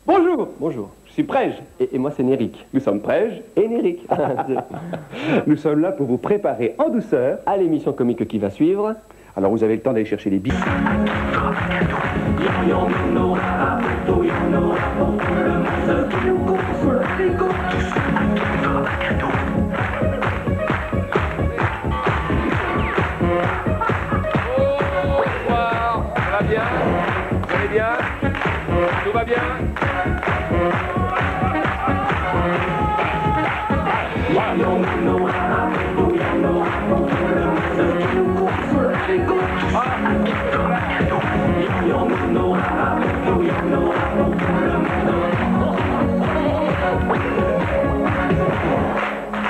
Bonjour. Bonjour. Je suis Prège. Et moi, c'est Néric. Nous sommes Prège. Et Néric. Nous sommes là pour vous préparer en douceur À l'émission comique qui va suivre. Alors vous avez le temps d'aller chercher les billes. Bonsoir, ça va bien? Vous allez bien? Tout va bien?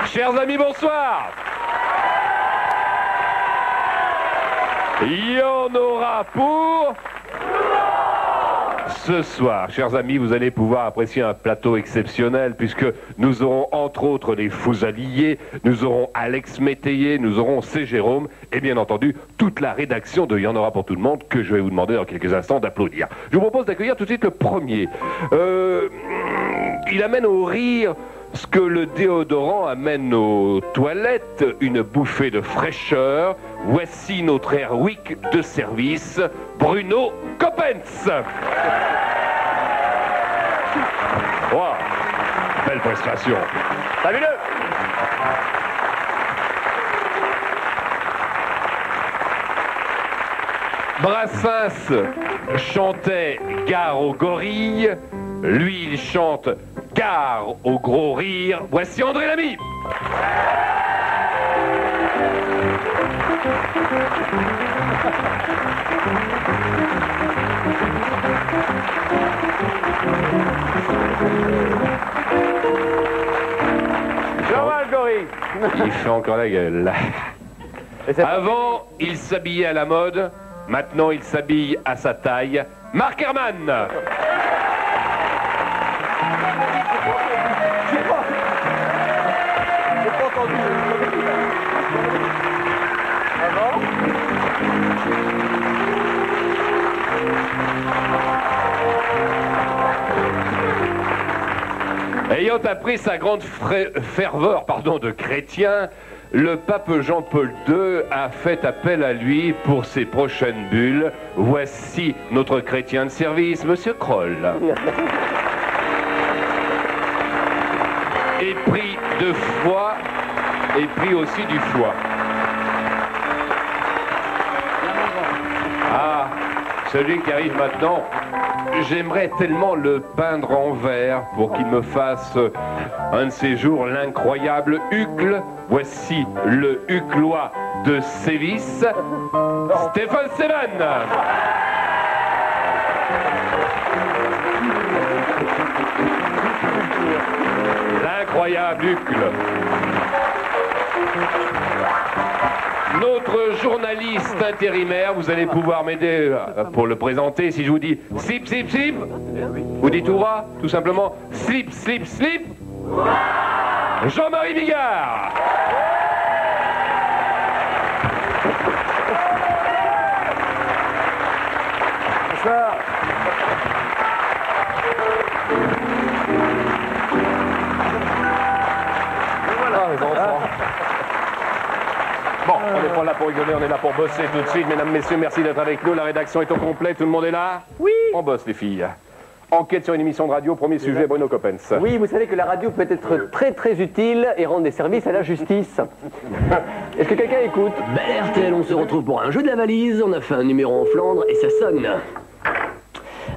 Chers amis, bonsoir. Il y en aura pour... Ce soir, chers amis, vous allez pouvoir apprécier un plateau exceptionnel puisque nous aurons entre autres les Fusaliers, nous aurons Alex Métayer, nous aurons C. Jérôme et bien entendu toute la rédaction de Il y en aura pour tout le monde que je vais vous demander dans quelques instants d'applaudir. Je vous propose d'accueillir tout de suite le premier. Il amène au rire ce que le déodorant amène aux toilettes, une bouffée de fraîcheur. Voici notre Airwick de service, Bruno Coppens. Wow, belle prestation. Salut-le. Brassens chantait Gare aux gorilles, lui il chante Gare au gros rire. Voici André Lamy. Jean-Marc Gorille. Il fait encore la gueule. Avant, il s'habillait à la mode. Maintenant, il s'habille à sa taille. Marc Herman. Ayant appris sa grande ferveur de chrétien, le pape Jean-Paul II a fait appel à lui pour ses prochaines bulles. Voici notre chrétien de service, Monsieur Kroll. Épris de foi, épris aussi du foie. Ah, celui qui arrive maintenant, j'aimerais tellement le peindre en verre pour qu'il me fasse un de ces jours l'incroyable Hucle. Voici le Huclois de Sévis, Stéphane Sevan. L'incroyable Hucle. Notre journaliste intérimaire, vous allez pouvoir m'aider pour le présenter. Si je vous dis slip, slip, slip, vous dites hurrah, tout simplement. Slip, slip, slip. Jean-Marie Bigard. Bonsoir. Voilà, les enfants. Bon, on n'est pas là pour rigoler, on est là pour bosser tout de suite. Mesdames, messieurs, merci d'être avec nous. La rédaction est au complet, tout le monde est là? Oui. On bosse, les filles. Enquête sur une émission de radio, premier sujet, Bruno Coppens. Oui, vous savez que la radio peut être très très utile et rendre des services à la justice. Est-ce que quelqu'un écoute? Bel RTL, on se retrouve pour un jeu de la valise. On a fait un numéro en Flandre et ça sonne.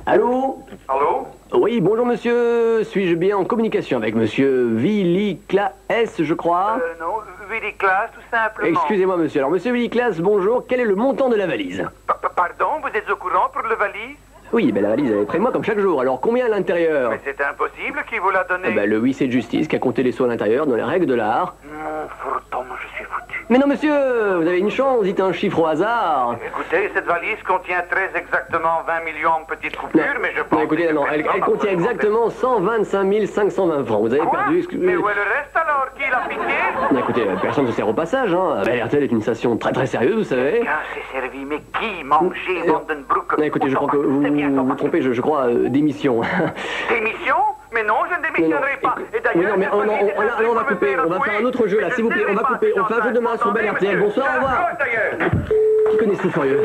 Allô? Allô? Oui, bonjour monsieur. Suis-je bien en communication avec monsieur Willy Klaas, je crois? Non, Willy Klaas, tout simplement. Excusez-moi monsieur. Alors monsieur Willy Klaas, bonjour. Quel est le montant de la valise? Pardon, vous êtes au courant pour le valise? Oui, ben la valise elle est près de moi comme chaque jour. Alors combien à l'intérieur? Mais c'est impossible, qui vous l'a donné? Le huissier de justice qui a compté les sous à l'intérieur dans les règles de l'art. Non, pourtant, je suis foutu. Mais non monsieur, vous avez une chance, dites un chiffre au hasard. Écoutez, cette valise contient très exactement 20 millions de petites coupures, mais je pense... Non, écoutez, non, elle contient exactement 125 520 francs. Vous avez Quoi? perdu... Mais où est le reste alors? Qui la piqué? Écoutez, personne ne se sert au passage, hein. RTL est une station très très sérieuse, vous savez. Quelqu'un s'est servi, mais qui mangeait Vandenbroek? Écoutez, je crois que vous C'est bien, vous trompez, je crois, d'émission. Démission? Mais non, je ne démissionnerai pas. Et Oui, d'ailleurs, non, mais cette on fois-ci, c'est va un couper, jeu on va faire un autre jeu là, mais s'il vous plaît, on va couper, on fait un jeu demain sur Bel RTL, bonsoir, au revoir. Qui connaît ce fou furieux?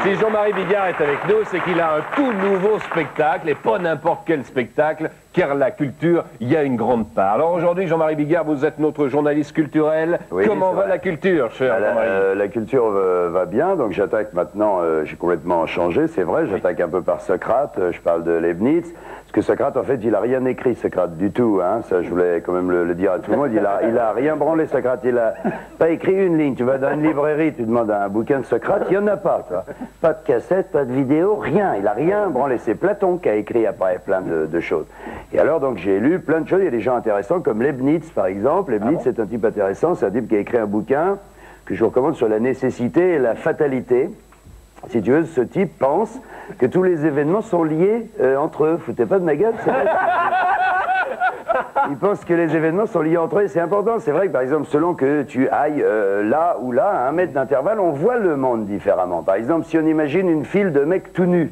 Si Jean-Marie Bigard est avec nous, c'est qu'il a un tout nouveau spectacle, et pas n'importe quel spectacle, car la culture y a une grande part. Alors aujourd'hui, Jean-Marie Bigard, vous êtes notre journaliste culturel. Oui, comment c'est va vrai. la culture, cher Jean-Marie? La culture va bien, donc j'attaque maintenant, j'ai complètement changé, c'est vrai, j'attaque un peu par Socrate, je parle de Leibniz, parce que Socrate, en fait, il a rien écrit, Socrate, du tout, hein, ça je voulais quand même le dire à tout le monde, il a rien branlé, Socrate, il a pas écrit une ligne, tu vas dans une librairie, tu demandes un bouquin de Socrate, il n'y en a pas, toi. Pas de cassette, pas de vidéo, rien, il a rien branlé, c'est Platon qui a écrit après plein de choses. Et alors, donc, j'ai lu plein de choses, il y a des gens intéressants, comme Leibniz, par exemple. Leibniz, c'est un type intéressant, c'est un type qui a écrit un bouquin que je vous recommande sur la nécessité et la fatalité. Si tu veux, ce type pense que tous les événements sont liés entre eux. Foutez pas de ma gueule, c'est vrai. Il pense que les événements sont liés entre eux, et c'est important. C'est vrai que, par exemple, selon que tu ailles là ou là, à 1 mètre d'intervalle, on voit le monde différemment. Par exemple, si on imagine une file de mecs tout nus,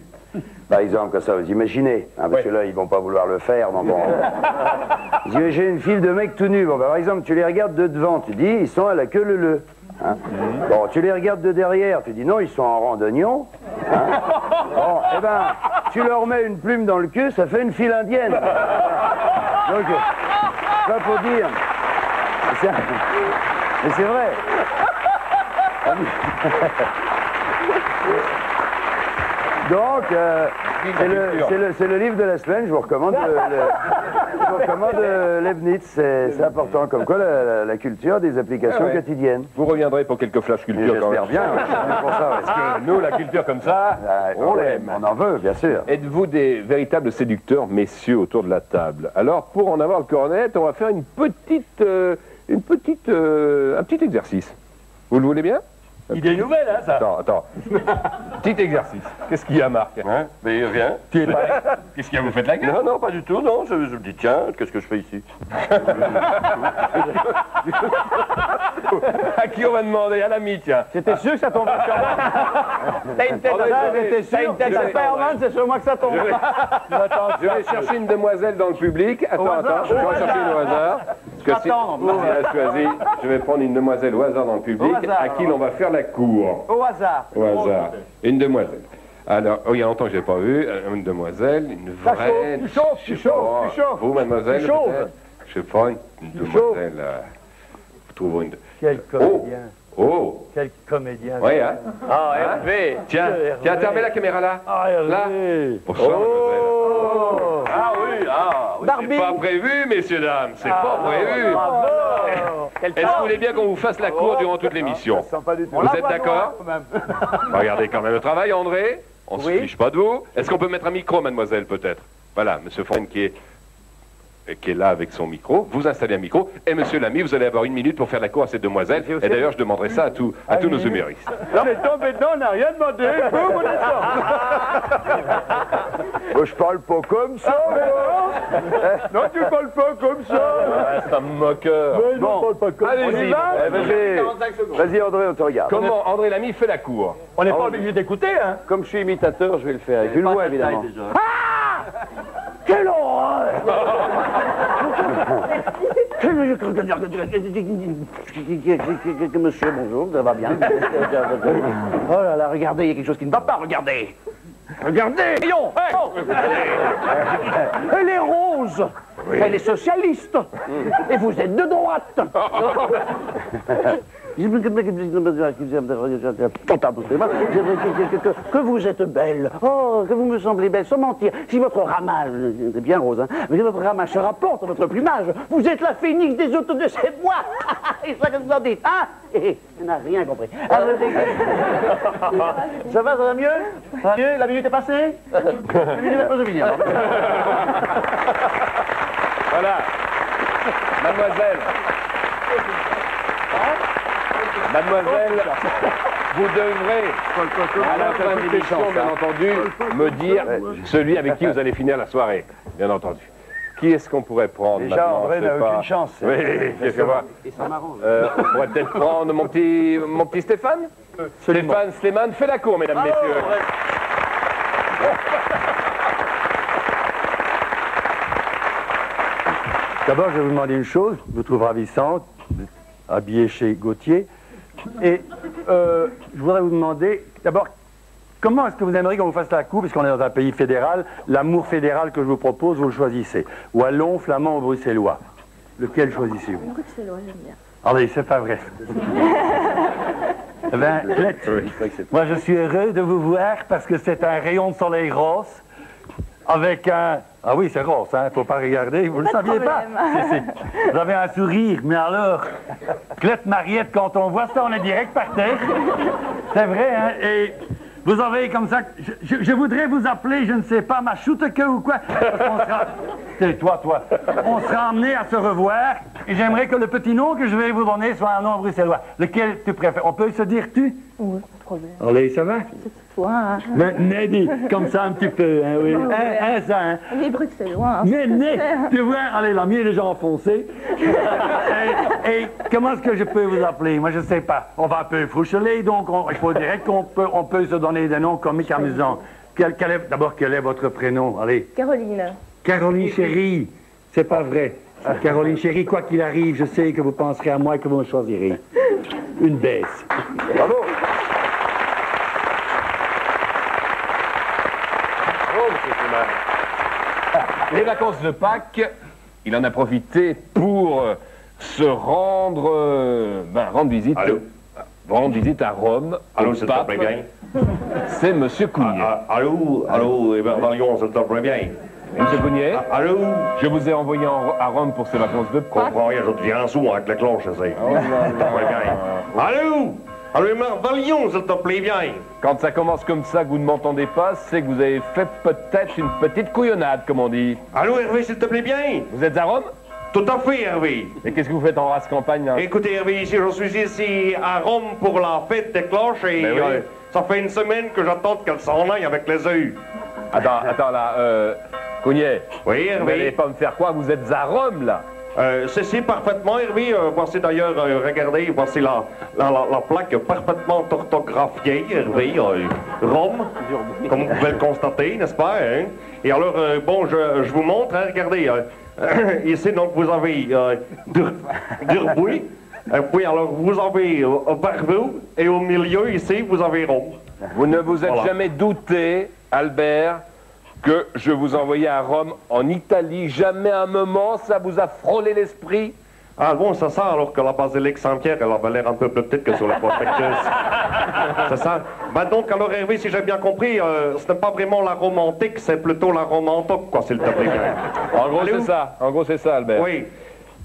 par exemple, comme ça, vous imaginez, hein, parce que là, ils vont pas vouloir le faire, donc bon. Vous imaginez une file de mecs tout nus, bon, bah, par exemple, tu les regardes de devant, tu dis, ils sont à la queue leu-leu. Hein. Bon, tu les regardes de derrière, tu dis, non, ils sont en rang d'oignon. Hein. Bon, eh ben, tu leur mets une plume dans le cul, ça fait une file indienne. Donc, ça faut dire. Mais c'est vrai. Donc, c'est le livre de la semaine, je vous recommande, Leibniz, c'est important, comme quoi la culture des applications quotidiennes. Vous reviendrez pour quelques flashs culture quand même. J'espère bien, je suis venu pour ça. Parce que nous, la culture comme ça, on l'aime. On en veut, bien sûr. Êtes-vous des véritables séducteurs, messieurs, autour de la table? Alors, pour en avoir le cornet, on va faire un petit exercice. Vous le voulez bien? Idée nouvelle, hein, ça. Attends. Petit exercice. Qu'est-ce qu'il y a, Marc? Hein? Mais rien. Qu'est-ce qu'il y a? Vous faites la gueule? Non, pas du tout, non. Je me dis, tiens, qu'est-ce que je fais ici? À qui on va demander? À l'ami, tiens. J'étais sûr que ça tomberait sur moi. T'as une tête à Superman, c'est sur moi que ça tombe. Je vais chercher une demoiselle dans le public. Attends, je vais en chercher une au hasard. Parce que si elle a choisi, je vais prendre une demoiselle au hasard dans le public, à qui l'on va faire la cour. Au hasard. Au hasard. Une demoiselle. Alors, il y a longtemps que je n'ai pas vu, une demoiselle, une vraie... Tu chauffes. Vous, mademoiselle, Tu chauffes. peut-être? Je sais pas, une demoiselle... vous trouvez une... Quel comédien. Oh! Quel comédien. Oui, hein? Ah, Hervé. Tiens, fermez la caméra là. Ah, Hervé. Là. Bonsoir, mademoiselle. Ah oui, oui. Barbie. C'est pas prévu, messieurs, dames, c'est pas prévu. Bravo. Est-ce que vous voulez bien qu'on vous fasse la cour durant toute l'émission? Vous êtes d'accord? Regardez quand même le travail, André. On se fiche pas de vous. Est-ce qu'on peut mettre un micro, mademoiselle, peut-être? Voilà, monsieur Fren qui est là avec son micro. Vous installez un micro. Et monsieur l'ami, vous allez avoir 1 minute pour faire la cour à cette demoiselle. Et d'ailleurs, je demanderai ça à tous nos humoristes. On est tombé dedans, on n'a rien demandé. Boum, on est sorti. Moi, je parle pas comme ça, Non, tu parles pas comme ça. C'est un moqueur. Mais non, parle pas comme ça. Allez-y. Vas-y, André, on te regarde. Comment André l'ami fait la cour? On n'est pas obligé d'écouter, hein. Comme je suis imitateur, je vais le faire avec une voix, évidemment. Quelle horreur. Monsieur, bonjour, ça va bien? Oh là là, regardez, il y a quelque chose qui ne va pas, regardez! Regardez! Voyons! Elle est rose! Elle est socialiste! Et vous êtes de droite! Que vous êtes belle, oh, que vous me semblez belle, sans mentir. Si votre ramage, c'est bien rose, hein, mais si votre ramage se rapporte à votre plumage, vous êtes la phénix des autres de ces mois. Et ça que vous en dites, hein? Elle n'a rien compris. Ça va mieux? Ça va mieux? La minute est passée? La minute est passée, bien. Voilà. Mademoiselle. Mademoiselle. vous devrez, à la fin de l'émission, bien entendu, me dire celui avec qui vous allez finir la soirée, bien entendu. Qui est-ce qu'on pourrait prendre Déjà, maintenant? André n'a pas... aucune chance. Oui, qu'est-ce que va on pourrait peut-être prendre mon petit Stéphane. Stéphane Sléman fait la cour, mesdames, messieurs. D'abord, je vais vous demander une chose, je vous trouve ravissante, habillée chez Gauthier. Et je voudrais vous demander, d'abord, comment est-ce que vous aimeriez qu'on vous fasse la cour, puisqu'on est dans un pays fédéral, l'amour fédéral que je vous propose, vous le choisissez. Wallon, flamand ou bruxellois. Lequel choisissez-vous? Bruxellois, j'aime bien. Allez, c'est pas vrai. Eh bien, Clette, moi je suis heureux de vous voir parce que c'est un rayon de soleil rose avec un... Ah oui, c'est rose, hein, faut pas regarder, vous le saviez pas. Si, si. Vous avez un sourire, mais alors, Clette Mariette, quand on voit ça, on est direct par terre. C'est vrai, hein, et vous avez comme ça... Je voudrais vous appeler, je ne sais pas, ma choute-que ou quoi, parce qu'on sera... Tais-toi, toi. On sera amené à se revoir, et j'aimerais que le petit nom que je vais vous donner soit un nom bruxellois. Lequel tu préfères? On peut se dire tu? Oui, pas de problème. Allez, ça va? C'est toi, hein? Mais Nelly, comme ça un petit peu, hein, oui. Ça, hein. Les Bruxellois, hein. Mais tu vois, allez, la mienne est déjà enfoncée. et comment est-ce que je peux vous appeler? Moi, je sais pas. On va un peu froucheler, donc il faut direct qu'on peut se donner des noms comiques amusants. D'abord, quel est votre prénom? Allez. Caroline. Caroline chérie. C'est pas vrai. Caroline chérie, quoi qu'il arrive, je sais que vous penserez à moi et que vous me choisirez. Une baisse. Bravo. Les vacances de Pâques, il en a profité pour se rendre, rendre visite à Rome. Allô, s'il te plaît bien. C'est Monsieur Cougnet. Allô, Valion, s'il te plaît bien. Monsieur Cougnet, Allô? je vous ai envoyé à Rome pour ces vacances de Pâques. Comprends rien, je deviens sourd avec la cloche, je sais. Allô? Allô, Valion, s'il te plaît bien. Quand ça commence comme ça, que vous ne m'entendez pas, c'est que vous avez fait peut-être une petite couillonnade, comme on dit. Allô, Hervé, s'il te plaît bien. Vous êtes à Rome? Tout à fait, Hervé. Et qu'est-ce que vous faites en race campagne, là? Écoutez, Hervé, je suis ici à Rome pour la fête des cloches et oui. ça fait une semaine que j'attends qu'elle s'en aille avec les œufs. Attends, là, Cougnet. Oui, Hervé. Vous n'allez pas me faire quoi? Vous êtes à Rome, là? C'est parfaitement, Hervé. Voici d'ailleurs, regardez, voici la plaque parfaitement orthographiée, Hervé. Rome, comme vous pouvez le constater, n'est-ce pas? Hein? Et alors, bon, je vous montre, hein, regardez. Ici, donc, vous avez Durbuy. Puis, alors, vous avez Barbeau. Et au milieu, ici, vous avez Rome. Vous ne vous êtes jamais douté, Albert, que je vous envoyais à Rome, en Italie? Jamais un moment, ça vous a frôlé l'esprit? Ah bon, c'est ça, alors que la basilique Saint-Pierre, elle avait l'air un peu plus petite que sur la prospectus. C'est ça. Ben donc, alors Hervé, si j'ai bien compris, ce n'est pas vraiment la Rome antique, c'est plutôt la Rome antique, quoi, s'il te plaît. En gros, c'est ça. En gros, c'est ça, Albert. Oui.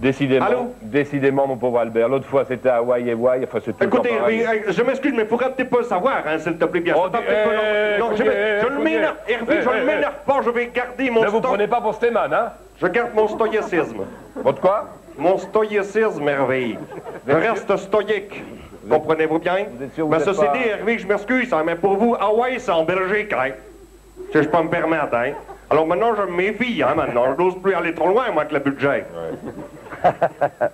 Décidément, Allô? Décidément, mon pauvre Albert. L'autre fois, c'était Hawaï et Hawaï. Enfin, c'était écoutez, Hervé, je m'excuse, mais il faudrait un petit peu savoir, hein, s'il te plaît bien. Oh, non, je le m'énerve, Hervé, je ne m'énerve pas, je vais garder mon... Ne vous prenez pas pour Stéman, hein? Je garde mon stoïcisme. Votre quoi? Mon stoïcisme, Hervé. Je reste stoïque. Comprenez-vous bien? Mais ceci dit, Hervé, je m'excuse, hein, mais pour vous, Hawaï, c'est en Belgique, hein? Si je peux me permettre, hein? Alors maintenant, je me méfie, hein, maintenant. Je n'ose plus aller trop loin, moi, avec le budget.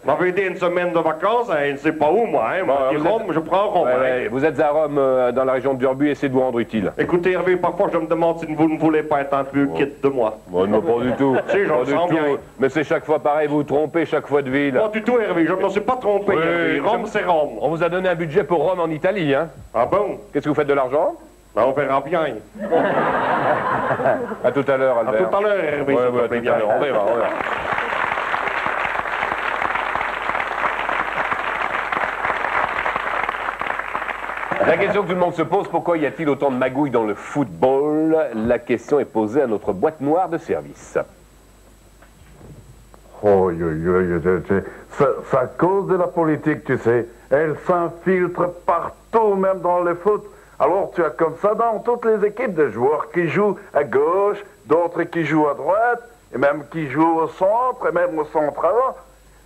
M'avait dit une semaine de vacances, hein, je ne sais pas où, moi, hein. Moi, Rome, je prends Rome, hein. Vous êtes à Rome, dans la région de Durbuy, essayez de vous rendre utile. Écoutez, Hervé, parfois, je me demande si vous ne voulez pas être un peu quitte de moi. Bon, non, pas du tout. Si, j'en sens bien. Mais c'est chaque fois pareil, vous vous trompez chaque fois de ville. Pas du tout, Hervé, je ne me suis pas trompé, Hervé. Rome, c'est Rome. On vous a donné un budget pour Rome en Italie, hein? Ah bon? Qu'est-ce que vous faites de l'argent? Ben, on verra bien. À tout à l'heure, Albert. À tout à l'heure, Hervé. Ouais, bien. On verra. La question que tout le monde se pose, pourquoi y a-t-il autant de magouilles dans le football? La question est posée à notre boîte noire de service. Oh, c'est à cause de la politique, tu sais. Elle s'infiltre partout, même dans le foot. Alors tu as comme ça dans toutes les équipes des joueurs qui jouent à gauche, d'autres qui jouent à droite, et même qui jouent au centre, et même au centre avant.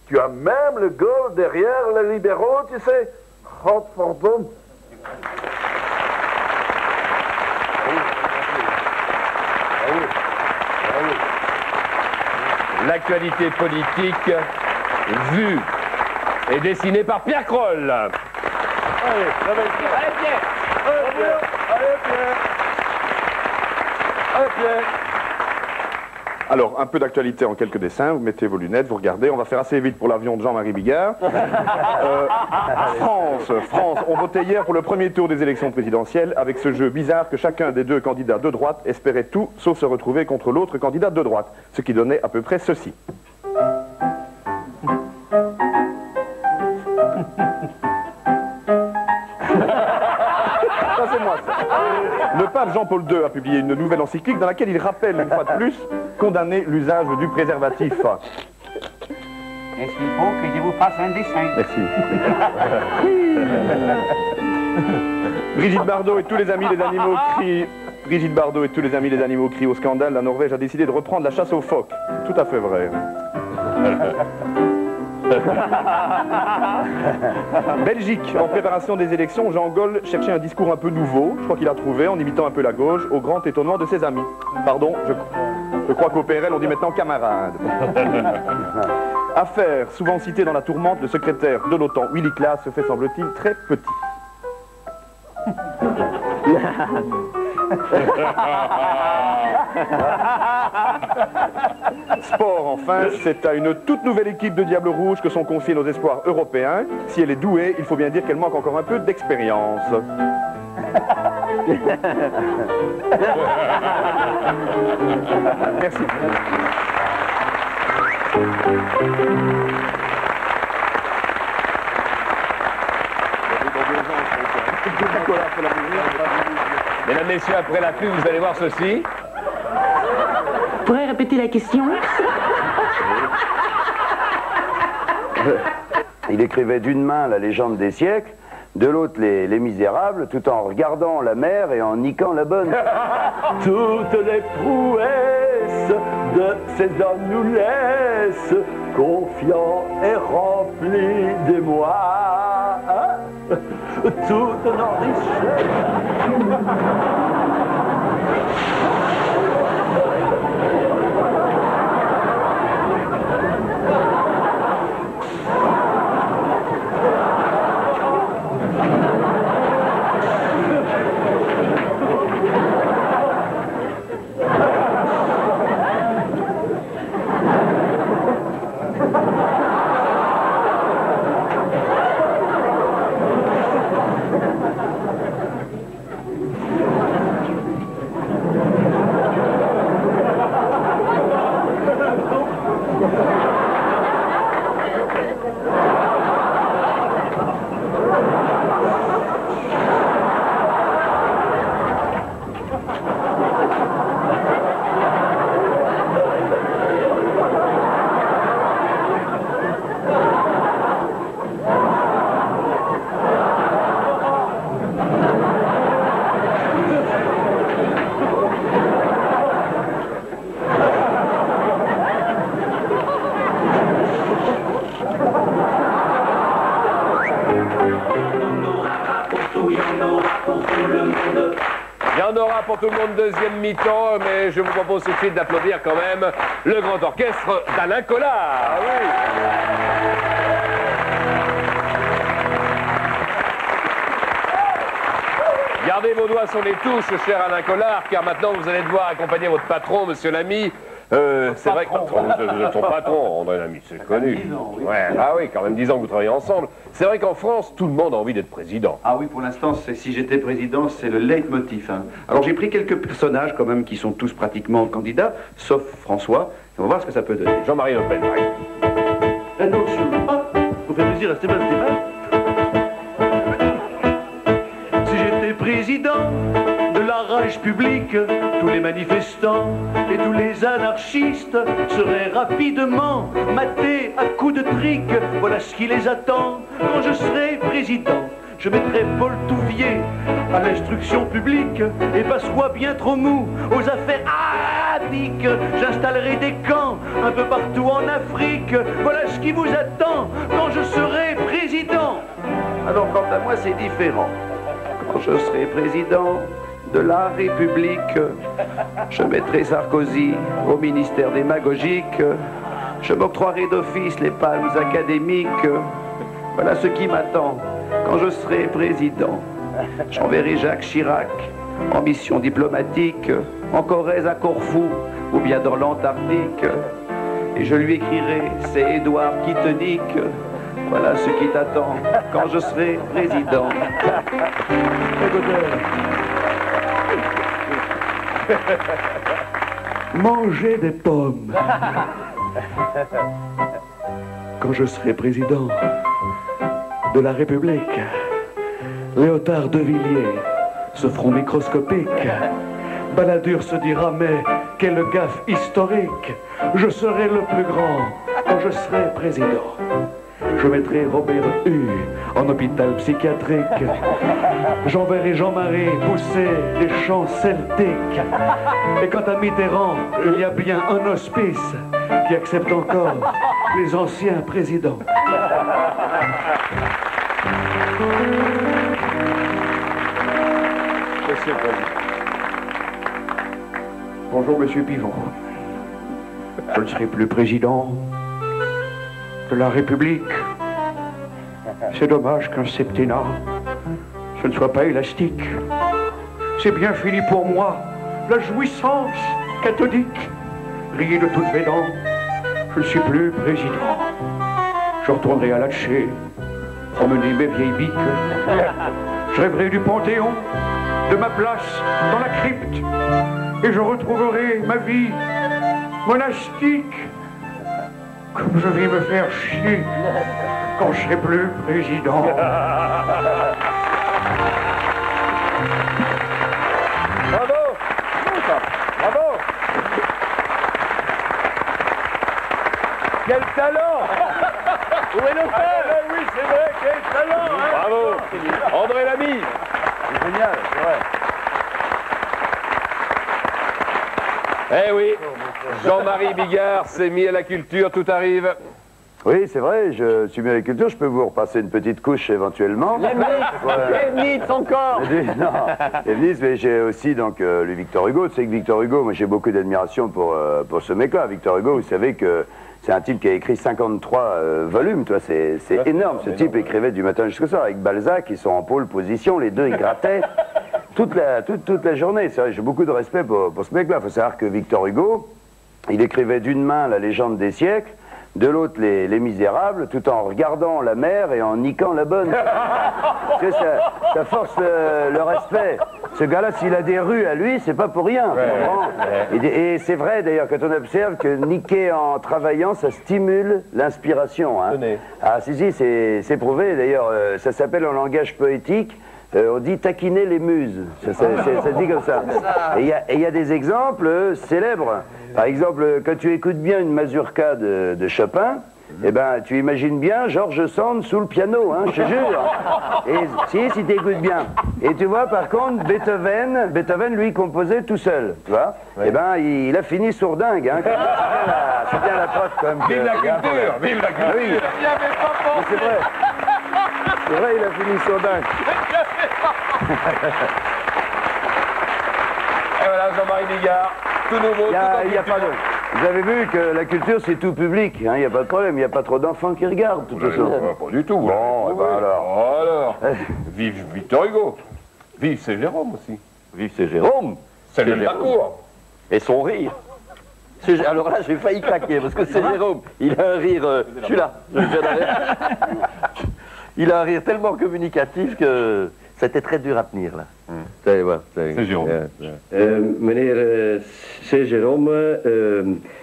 Tu as même le goal derrière les libéraux, tu sais. Oh, pardon. L'actualité politique vue et dessinée par Pierre Kroll. Allez, Pierre. Allez, Pierre. Allez, Pierre. Alors, un peu d'actualité en quelques dessins, vous mettez vos lunettes, vous regardez, on va faire assez vite pour l'avion de Jean-Marie Bigard. France, on votait hier pour le premier tour des élections présidentielles avec ce jeu bizarre que chacun des deux candidats de droite espérait tout sauf se retrouver contre l'autre candidat de droite, ce qui donnait à peu près ceci. Ça, c'est moi, ça. Le pape Jean-Paul II a publié une nouvelle encyclique dans laquelle il rappelle une fois de plus condamner l'usage du préservatif. Est-ce qu'il faut que je vous fasse un dessin? Merci. Brigitte Bardot et tous les amis des animaux crient. Brigitte Bardot et tous les amis des animaux crient au scandale. La Norvège a décidé de reprendre la chasse aux phoques. Tout à fait vrai. Belgique, en préparation des élections, Jean Gaulle cherchait un discours un peu nouveau. Je crois qu'il a trouvé, en imitant un peu la gauche, au grand étonnement de ses amis. Pardon, je crois qu'au PRL, on dit maintenant camarade. Affaire, souvent citée dans la tourmente, le secrétaire de l'OTAN, Willy Klaas, se fait, semble-t-il, très petit. Sport, enfin, c'est à une toute nouvelle équipe de Diables Rouges que sont confiés nos espoirs européens. Si elle est douée, il faut bien dire qu'elle manque encore un peu d'expérience. Merci. Mesdames, messieurs, après la pub, vous allez voir ceci. Vous pourrez répéter la question? Il écrivait d'une main la légende des siècles, de l'autre les Misérables, tout en regardant la mer et en niquant la bonne. Toutes les prouesses de ces hommes nous laissent confiants et remplis d'émoi. Hein? Toutes nos richesses. Il y en aura pour tout le monde deuxième mi-temps, mais je vous propose tout de suite d'applaudir quand même le grand orchestre d'Alain Collard. Ah oui. Gardez vos doigts sur les touches, cher Alain Collard, car maintenant vous allez devoir accompagner votre patron, monsieur l'ami. C'est vrai que son patron, André Lamy, c'est connu. Ouais, ah oui, quand même 10 ans que vous travaillez ensemble. C'est vrai qu'en France, tout le monde a envie d'être président. Ah oui, pour l'instant, si j'étais président, c'est le leitmotiv. Hein. Alors j'ai pris quelques personnages quand même qui sont tous pratiquement candidats, sauf François. On va voir ce que ça peut donner. Jean-Marie Le Pen, par exemple. Attention, vous faites plaisir à Stéphane. Si j'étais président de la rage publique, tous les manifestants et tous les anarchistes seraient rapidement matés à coups de trick. Voilà ce qui les attend quand je serai président. Je mettrai Paul Touvier à l'instruction publique et Pasqua bien trop mou aux affaires arabes. J'installerai des camps un peu partout en Afrique. Voilà ce qui vous attend quand je serai président. Alors quant à moi, c'est différent. Quand je serai président de la République, je mettrai Sarkozy au ministère démagogique Je m'octroierai d'office les palmes académiques. Voilà ce qui m'attend quand je serai président. J'enverrai Jacques Chirac en mission diplomatique, en Corrèze à Corfou ou bien dans l'Antarctique. Et je lui écrirai, c'est Édouard qui te nique. Voilà ce qui t'attend quand je serai président. Manger des pommes. Quand je serai président de la République, Léotard de Villiers se feront microscopiques. Balladur se dira, mais quelle gaffe historique. Je serai le plus grand quand je serai président. Je mettrai Robert Hue en hôpital psychiatrique. J'enverrai Jean-Marie pousser les chants celtiques. Et quant à Mitterrand, il y a bien un hospice qui accepte encore les anciens présidents. Monsieur le Président. Bonjour, Monsieur Pivot. Je ne serai plus président de la République. C'est dommage qu'un septennat, ce ne soit pas élastique. C'est bien fini pour moi, la jouissance cathodique. Riez de toutes mes dents, je ne suis plus président. Je retournerai à Latché, promener mes vieilles biques. Je rêverai du Panthéon, de ma place dans la crypte. Et je retrouverai ma vie monastique. Comme je vais me faire chier quand je serai plus président. Bravo! Bravo! Quel talent! Où est le père? Oui, c'est vrai, quel talent! Hein? Bravo! André Lamy! C'est génial, c'est vrai. Eh oui, Jean-Marie Bigard s'est mis à la culture, tout arrive. Oui, c'est vrai, je suis mis à la culture, je peux vous repasser une petite couche éventuellement. Leibniz encore. Non, Leibniz, mais j'ai aussi donc lu Victor Hugo. Tu sais que Victor Hugo, moi j'ai beaucoup d'admiration pour ce mec-là. Victor Hugo, vous savez que c'est un type qui a écrit 53 volumes, tu vois, c'est énorme. Ce type écrivait du matin jusqu'au soir. Avec Balzac, ils sont en pôle position, les deux, ils grattaient toute la journée. C'est vrai, j'ai beaucoup de respect pour ce mec-là. Il faut savoir que Victor Hugo, il écrivait d'une main la légende des siècles, de l'autre les Misérables, tout en regardant la mer et en niquant la bonne. Parce que ça force le respect. Ce gars-là, s'il a des rues à lui, c'est pas pour rien. Et c'est vrai d'ailleurs, quand on observe que niquer en travaillant, ça stimule l'inspiration. Hein. Ah si, c'est prouvé. D'ailleurs, ça s'appelle en langage poétique, on dit taquiner les muses. Ça se dit comme ça. Et il y a des exemples célèbres. Par exemple, quand tu écoutes bien une mazurka de Chopin, eh ben, tu imagines bien George Sand sous le piano, hein, je te jure. Et si tu écoutes bien. Et tu vois, par contre, Beethoven, lui, composait tout seul, tu vois. Oui. Eh ben, il a fini sourdingue, hein. C'est bien la preuve, quand même. Vive la culture, vive la culture. Oui. Il n'y avait pas pensé. C'est vrai. C'est vrai, il a fini sourdingue. Et voilà, Jean-Marie Bigard, tout nouveau, il y a pas de... Vous avez vu que la culture, c'est tout public, hein, il n'y a pas de problème, il n'y a pas trop d'enfants qui regardent, de toute façon. Pas du tout. Bon, et ben alors. Vive Victor Hugo. Vive c'est Jérôme aussi. Vive c'est Jérôme. C'est le parcours. Et son rire. Alors là, j'ai failli claquer, parce que c'est Jérôme. Il a un rire... je suis là. Il a un rire tellement communicatif que c'était très dur à tenir, là. C'est Jérôme. Meneer C. Jérôme,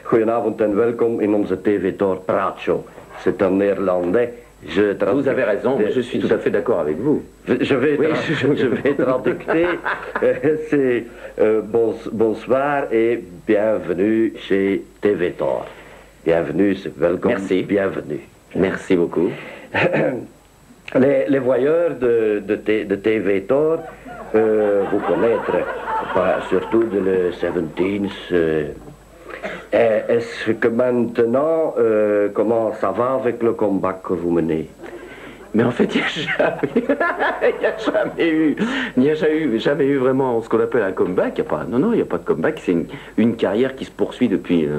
goedenavond en welkom in onze TV-Tor Praatje. C'est un néerlandais. Vous avez raison, je suis tout à fait d'accord avec vous. Je vais traduire. C'est bonsoir et bienvenue chez TV-Tor. Bienvenue, welcome. Merci. Bienvenue. Merci beaucoup. Les voyeurs de TV-Tor, vous connaître, surtout de le 17s. Est-ce que maintenant, comment ça va avec le combat que vous menez? Mais en fait, il n'y a jamais eu vraiment ce qu'on appelle un comeback. Il n'y a pas de comeback, c'est une carrière qui se poursuit depuis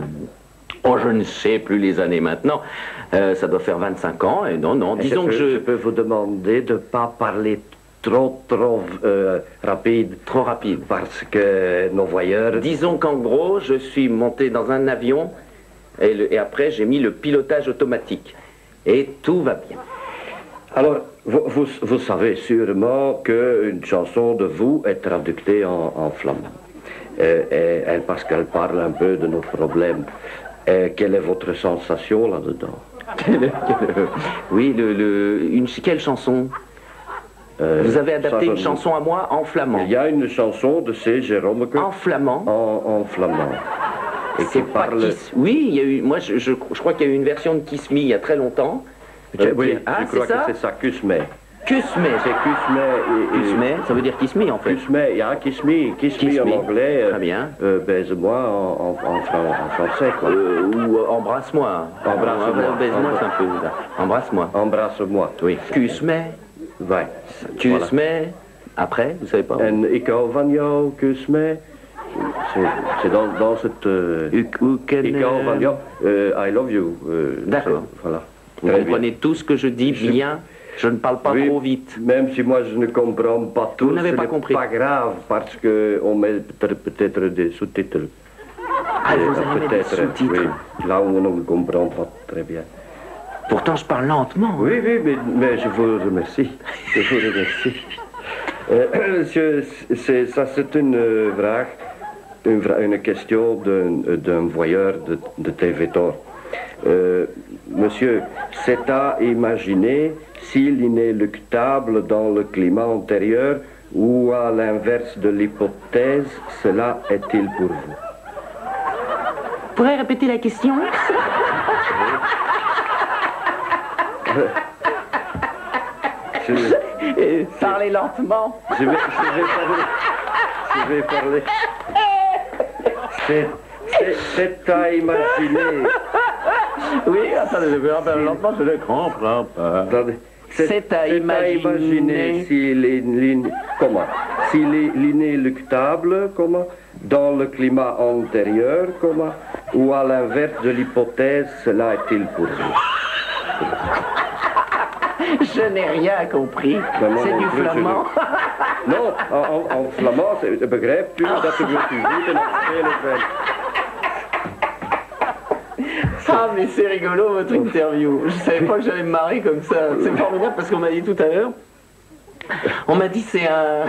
Oh, je ne sais plus les années maintenant. Ça doit faire 25 ans, et non, disons que je peux vous demander de ne pas parler trop rapide. Trop rapide. Parce que nos voyeurs... Disons qu'en gros, je suis monté dans un avion, et après j'ai mis le pilotage automatique. Et tout va bien. Alors, vous savez sûrement qu'une chanson de vous est traduite en flamand. Parce qu'elle parle un peu de nos problèmes. Quelle est votre sensation là-dedans? Oui, quelle chanson? Vous avez adapté une chanson à moi en flamand. Il y a une chanson de C. Jérôme que... En flamand? En flamand. Et qui parle... Oui, il y a eu... Moi, je crois qu'il y a eu une version de Kiss Me il y a très longtemps. Oui, je crois que c'est ça, Kiss Me. Kiss Me. C'est Kiss Me. Kiss Me, ça veut dire Kiss Me en fait. Kiss Me, Kiss Me en anglais. Très bien. Baise-moi en français, quoi. Ou embrasse-moi. Embrasse-moi. Baise-moi, c'est un peu... Embrasse-moi. Embrasse-moi. Oui. Kiss Me. Ouais. Kiss Me. Après, vous savez pas. En ik hou van jou, kus me. C'est dans cette... ik hou van jou, I love you. D'accord. Voilà. Vous comprenez tout ce que je dis bien. Je ne parle pas trop vite. Même si moi je ne comprends pas tout, vous n'avez pas compris. Pas grave, parce qu'on met peut-être des sous-titres. Ah, vous allez mettre des sous-titres. Oui, là où on ne comprend pas très bien. Pourtant, je parle lentement. Oui, mais je vous remercie. Je vous remercie. Monsieur, c'est une vraag, une question d'un voyeur de TV-Tor. Monsieur, c'est à imaginer s'il est inéluctable dans le climat antérieur ou à l'inverse de l'hypothèse, cela est-il pour vous? Vous pourrez répéter la question? Parlez lentement. Je vais parler. C'est à imaginer. Oui, attendez, je vais parler lentement, je ne comprends pas. Attendez. C'est à imaginer s'il est inéluctable, dans le climat antérieur, ou à l'inverse de l'hypothèse, cela est-il pour vous? Je n'ai rien compris. C'est du flamand. Non, en flamand, begrijpt u dat u wilt u weten en Ah, mais c'est rigolo votre interview. Je savais pas que j'allais me marrer comme ça. C'est formidable parce qu'on m'a dit tout à l'heure. On m'a dit c'est un...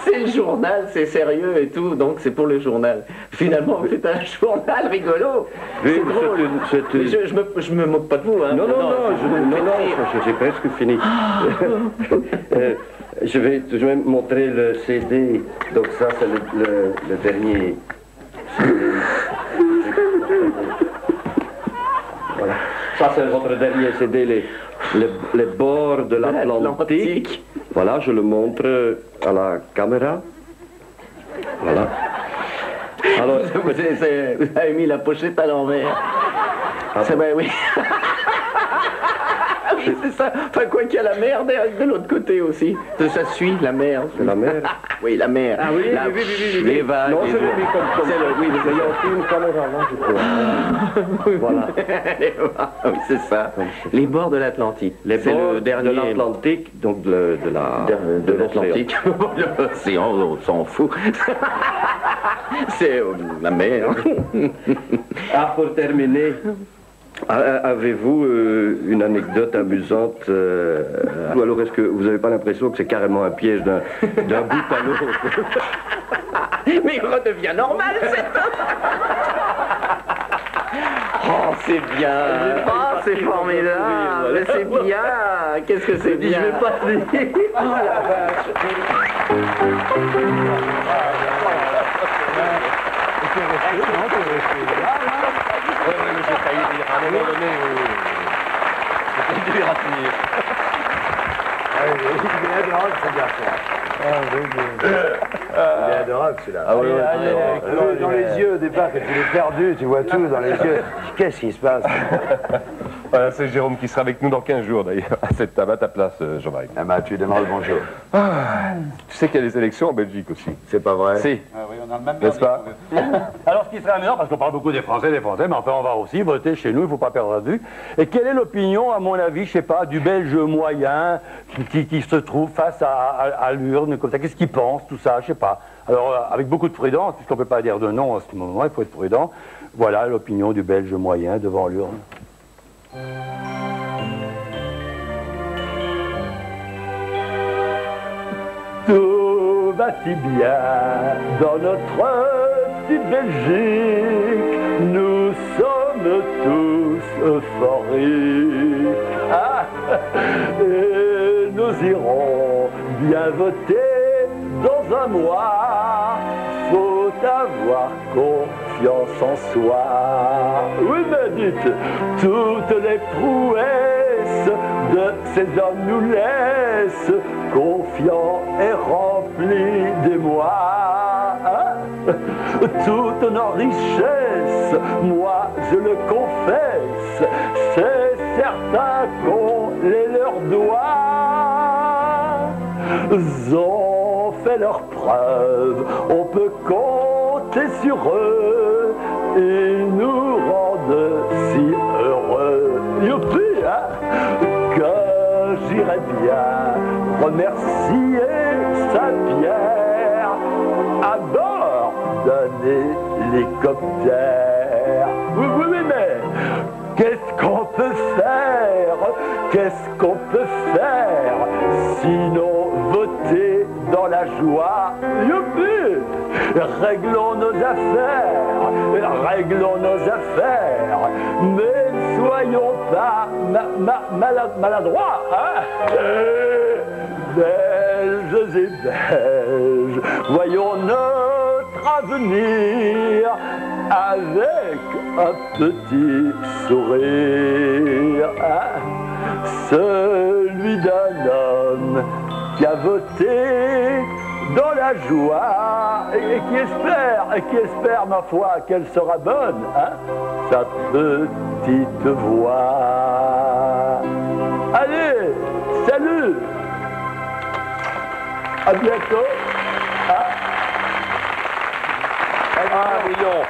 c'est le journal, c'est sérieux et tout, donc c'est pour le journal. Finalement, vous faites un journal rigolo. C'est drôle. Je me moque pas de vous. Hein. Non, j'ai presque fini. Je vais montrer le CD. Donc ça, c'est le dernier CD. Voilà. Ça, c'est votre dernier CD, les bords de l'Atlantique. Voilà, je le montre à la caméra. Voilà. Alors, vous avez mis la pochette à l'envers. C'est vrai, oui. Oui, c'est ça. Enfin, quoi qu'il y a la mer de l'autre côté aussi. Ça suit la mer. La mer. Oui, la mer. Ah oui, oui. Les vagues. Non, c'est le comme oui, il y a aussi une caméra là, je crois. Voilà. Oui, c'est ça. Les bords de l'Atlantique. Les bords de l'Atlantique, donc de l'Atlantique. L'océan, on s'en fout. C'est la mer. Ah, pour terminer. Avez-vous une anecdote amusante ou alors est-ce que vous n'avez pas l'impression que c'est carrément un piège d'un bout à l'autre? Mais il redevient normal, cette... Oh, c'est bien. Oh, c'est formidable. C'est bien. Qu'est-ce que c'est bien? Je vais pas te dire. Oh la vache. J'ai failli dire à un moment donné, j'ai dû retenir. Il est adorable ce garçon. Il est adorable celui-là. Ah oui, dans les yeux au départ, quand tu es perdu, tu vois tout dans les yeux. Qu'est-ce qui se passe? Voilà, c'est Jérôme qui sera avec nous dans 15 jours d'ailleurs, à ta place, Jean-Marie. Ah bah, tu démarres le bonjour. Tu sais qu'il y a des élections en Belgique aussi. C'est pas vrai? Si. Ah oui, on a le même N'est-ce pas? Alors, ce qui serait amusant, parce qu'on parle beaucoup des Français, mais enfin, on va aussi voter chez nous, il ne faut pas perdre de vue. Et quelle est l'opinion, à mon avis, je sais pas, du Belge moyen qui se trouve face à l'urne, comme ça? Qu'est-ce qu'il pense, tout ça? Je sais pas. Alors, avec beaucoup de prudence, puisqu'on ne peut pas dire de non à ce moment, il faut être prudent. Voilà l'opinion du Belge moyen devant l'urne. Tout va si bien dans notre petite Belgique, nous sommes tous euphoriques. Ah, et nous irons bien voter dans un mois, faut avoir confiance en soi. Oui, mais dites, toutes les prouesses de ces hommes nous laissent confiants et remplis d'émoi. Hein? Toutes nos richesses, moi je le confesse, c'est certain qu'on les leur doit. Ils ont fait leurs preuves, on peut compter sur eux, ils nous rendent si heureux. Youpi, hein? Que j'irais bien remercier Saint-Pierre à bord d'un hélicoptère. Oui, oui, oui, mais qu'est-ce qu'on peut faire? Qu'est-ce qu'on peut faire sinon voter dans la joie? Youpi! Réglons nos affaires, mais ne soyons pas maladroits, hein? Belges et Belges, voyons notre avenir avec un petit sourire, hein? Celui d'un homme qui a voté dans la joie et qui espère, ma foi, qu'elle sera bonne, hein, sa petite voix. Allez, salut, à bientôt. Ah, million.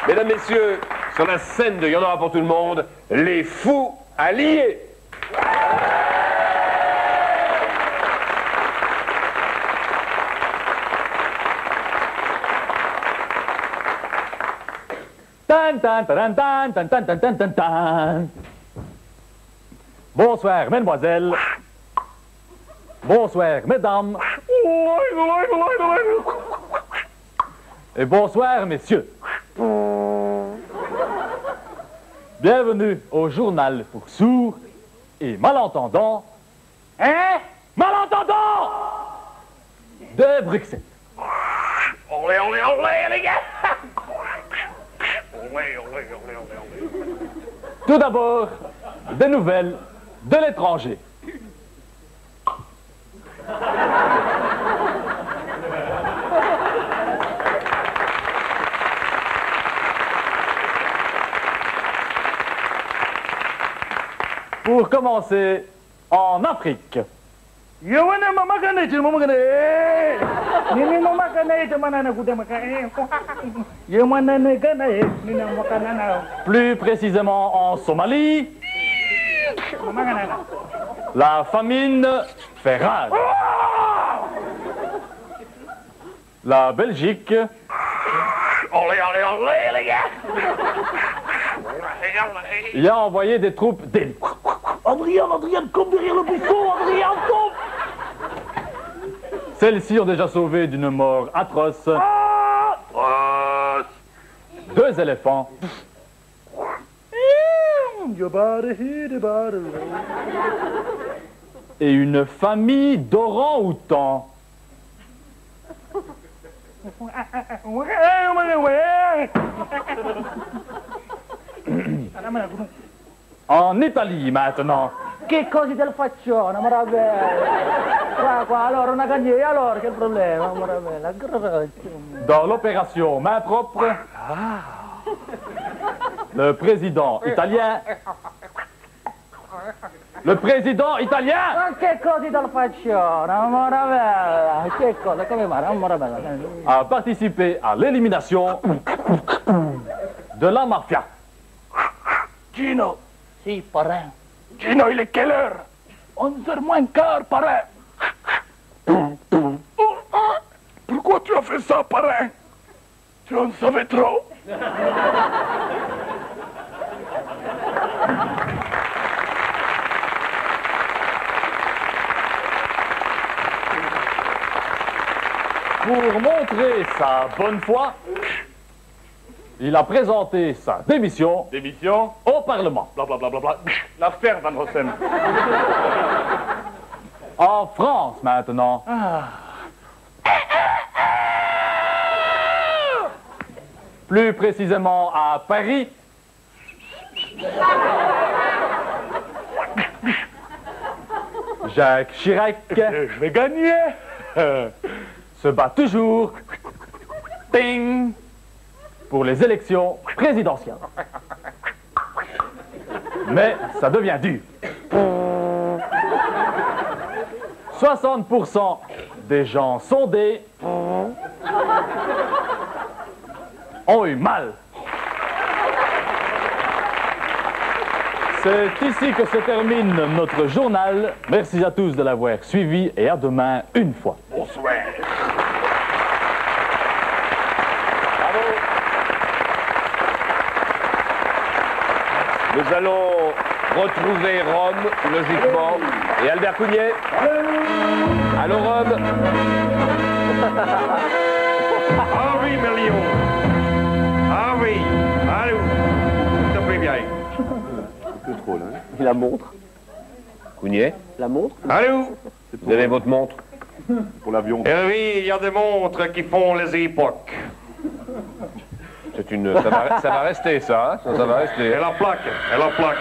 Mesdames, messieurs, sur la scène de Y'en aura pour tout le monde, les fous alliés. Tan, tan, tan, tan, tan, tan, tan, tan, tan, tan. Bonsoir, mesdemoiselles. Bonsoir, mesdames. Et bonsoir, messieurs. Bienvenue au journal pour sourds et malentendants. Hein? Malentendants de Bruxelles. Olé, olé, olé, les gars! Tout d'abord, des nouvelles de l'étranger. Pour commencer, en Afrique. Plus précisément en Somalie, la famine fait rage. La Belgique y a envoyé des troupes d'élite. Adrien, coupe derrière le buisson, Adrien, coupe! Celles-ci ont déjà sauvé d'une mort atroce 2 éléphants et une famille d'orang-outans. En Italie maintenant. Che cose del faccione, maravilla. Qua, allora on a gagné, alors quel problème, maravilla. Dans l'opération main propre, le président italien. Le président italien Ma che cosa te lo faccio? Amore bella, che cosa, come va? Amore bella. a participé à l'élimination de la mafia. Gino. Si, parrain. Gino, il est quelle heure? 11h moins quart, parrain. Pourquoi tu as fait ça, parrain? Tu en savais trop. Pour montrer sa bonne foi, il a présenté sa démission au Parlement. Blablabla. L'affaire Van Rossem. En France maintenant. Plus précisément à Paris. Jacques Chirac. Je vais gagner. Se bat toujours ping, pour les élections présidentielles. Mais ça devient dur. 60% des gens sondés ont eu mal. C'est ici que se termine notre journal. Merci à tous de l'avoir suivi et à demain une fois. Bonsoir. Nous allons retrouver Rome, logiquement. Et Albert Cougnet. Allô, Rome. Ah oui, Merlion. Ah oui. Allô. Ça fait bien. Un peu trop, là. Et la montre? Cougnet. La montre? Allô. Vous avez votre montre? Pour l'avion. Eh oui, il y a des montres qui font les époques. C'est une... Ça va rester, ça, hein? Ça va rester. Elle a plaque,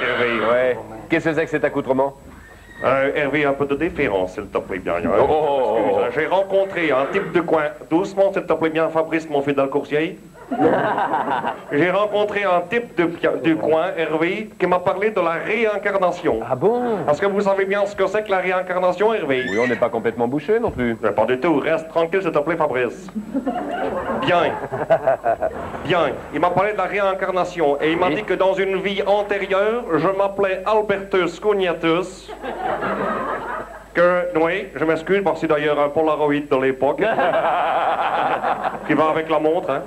Hervé. Ouais. Qu'est-ce que c'est que cet accoutrement? Hervé, un peu de déférence, s'il te plaît bien. Excuse, j'ai rencontré un type de coin. Doucement, s'il te plaît bien, Fabrice, mon fidèle coursier. J'ai rencontré un type de coin, Hervé, qui m'a parlé de la réincarnation. Ah bon? Est-ce que vous savez bien ce que c'est que la réincarnation, Hervé? Oui, on n'est pas complètement bouché non plus. Pas du tout. Reste tranquille, s'il te plaît, Fabrice. Bien. Bien. Il m'a parlé de la réincarnation et il m'a dit que dans une vie antérieure, je m'appelais Albertus Cognatus. Oui, je m'excuse, parce que c'est d'ailleurs un Polaroid de l'époque. Qui va avec la montre, hein.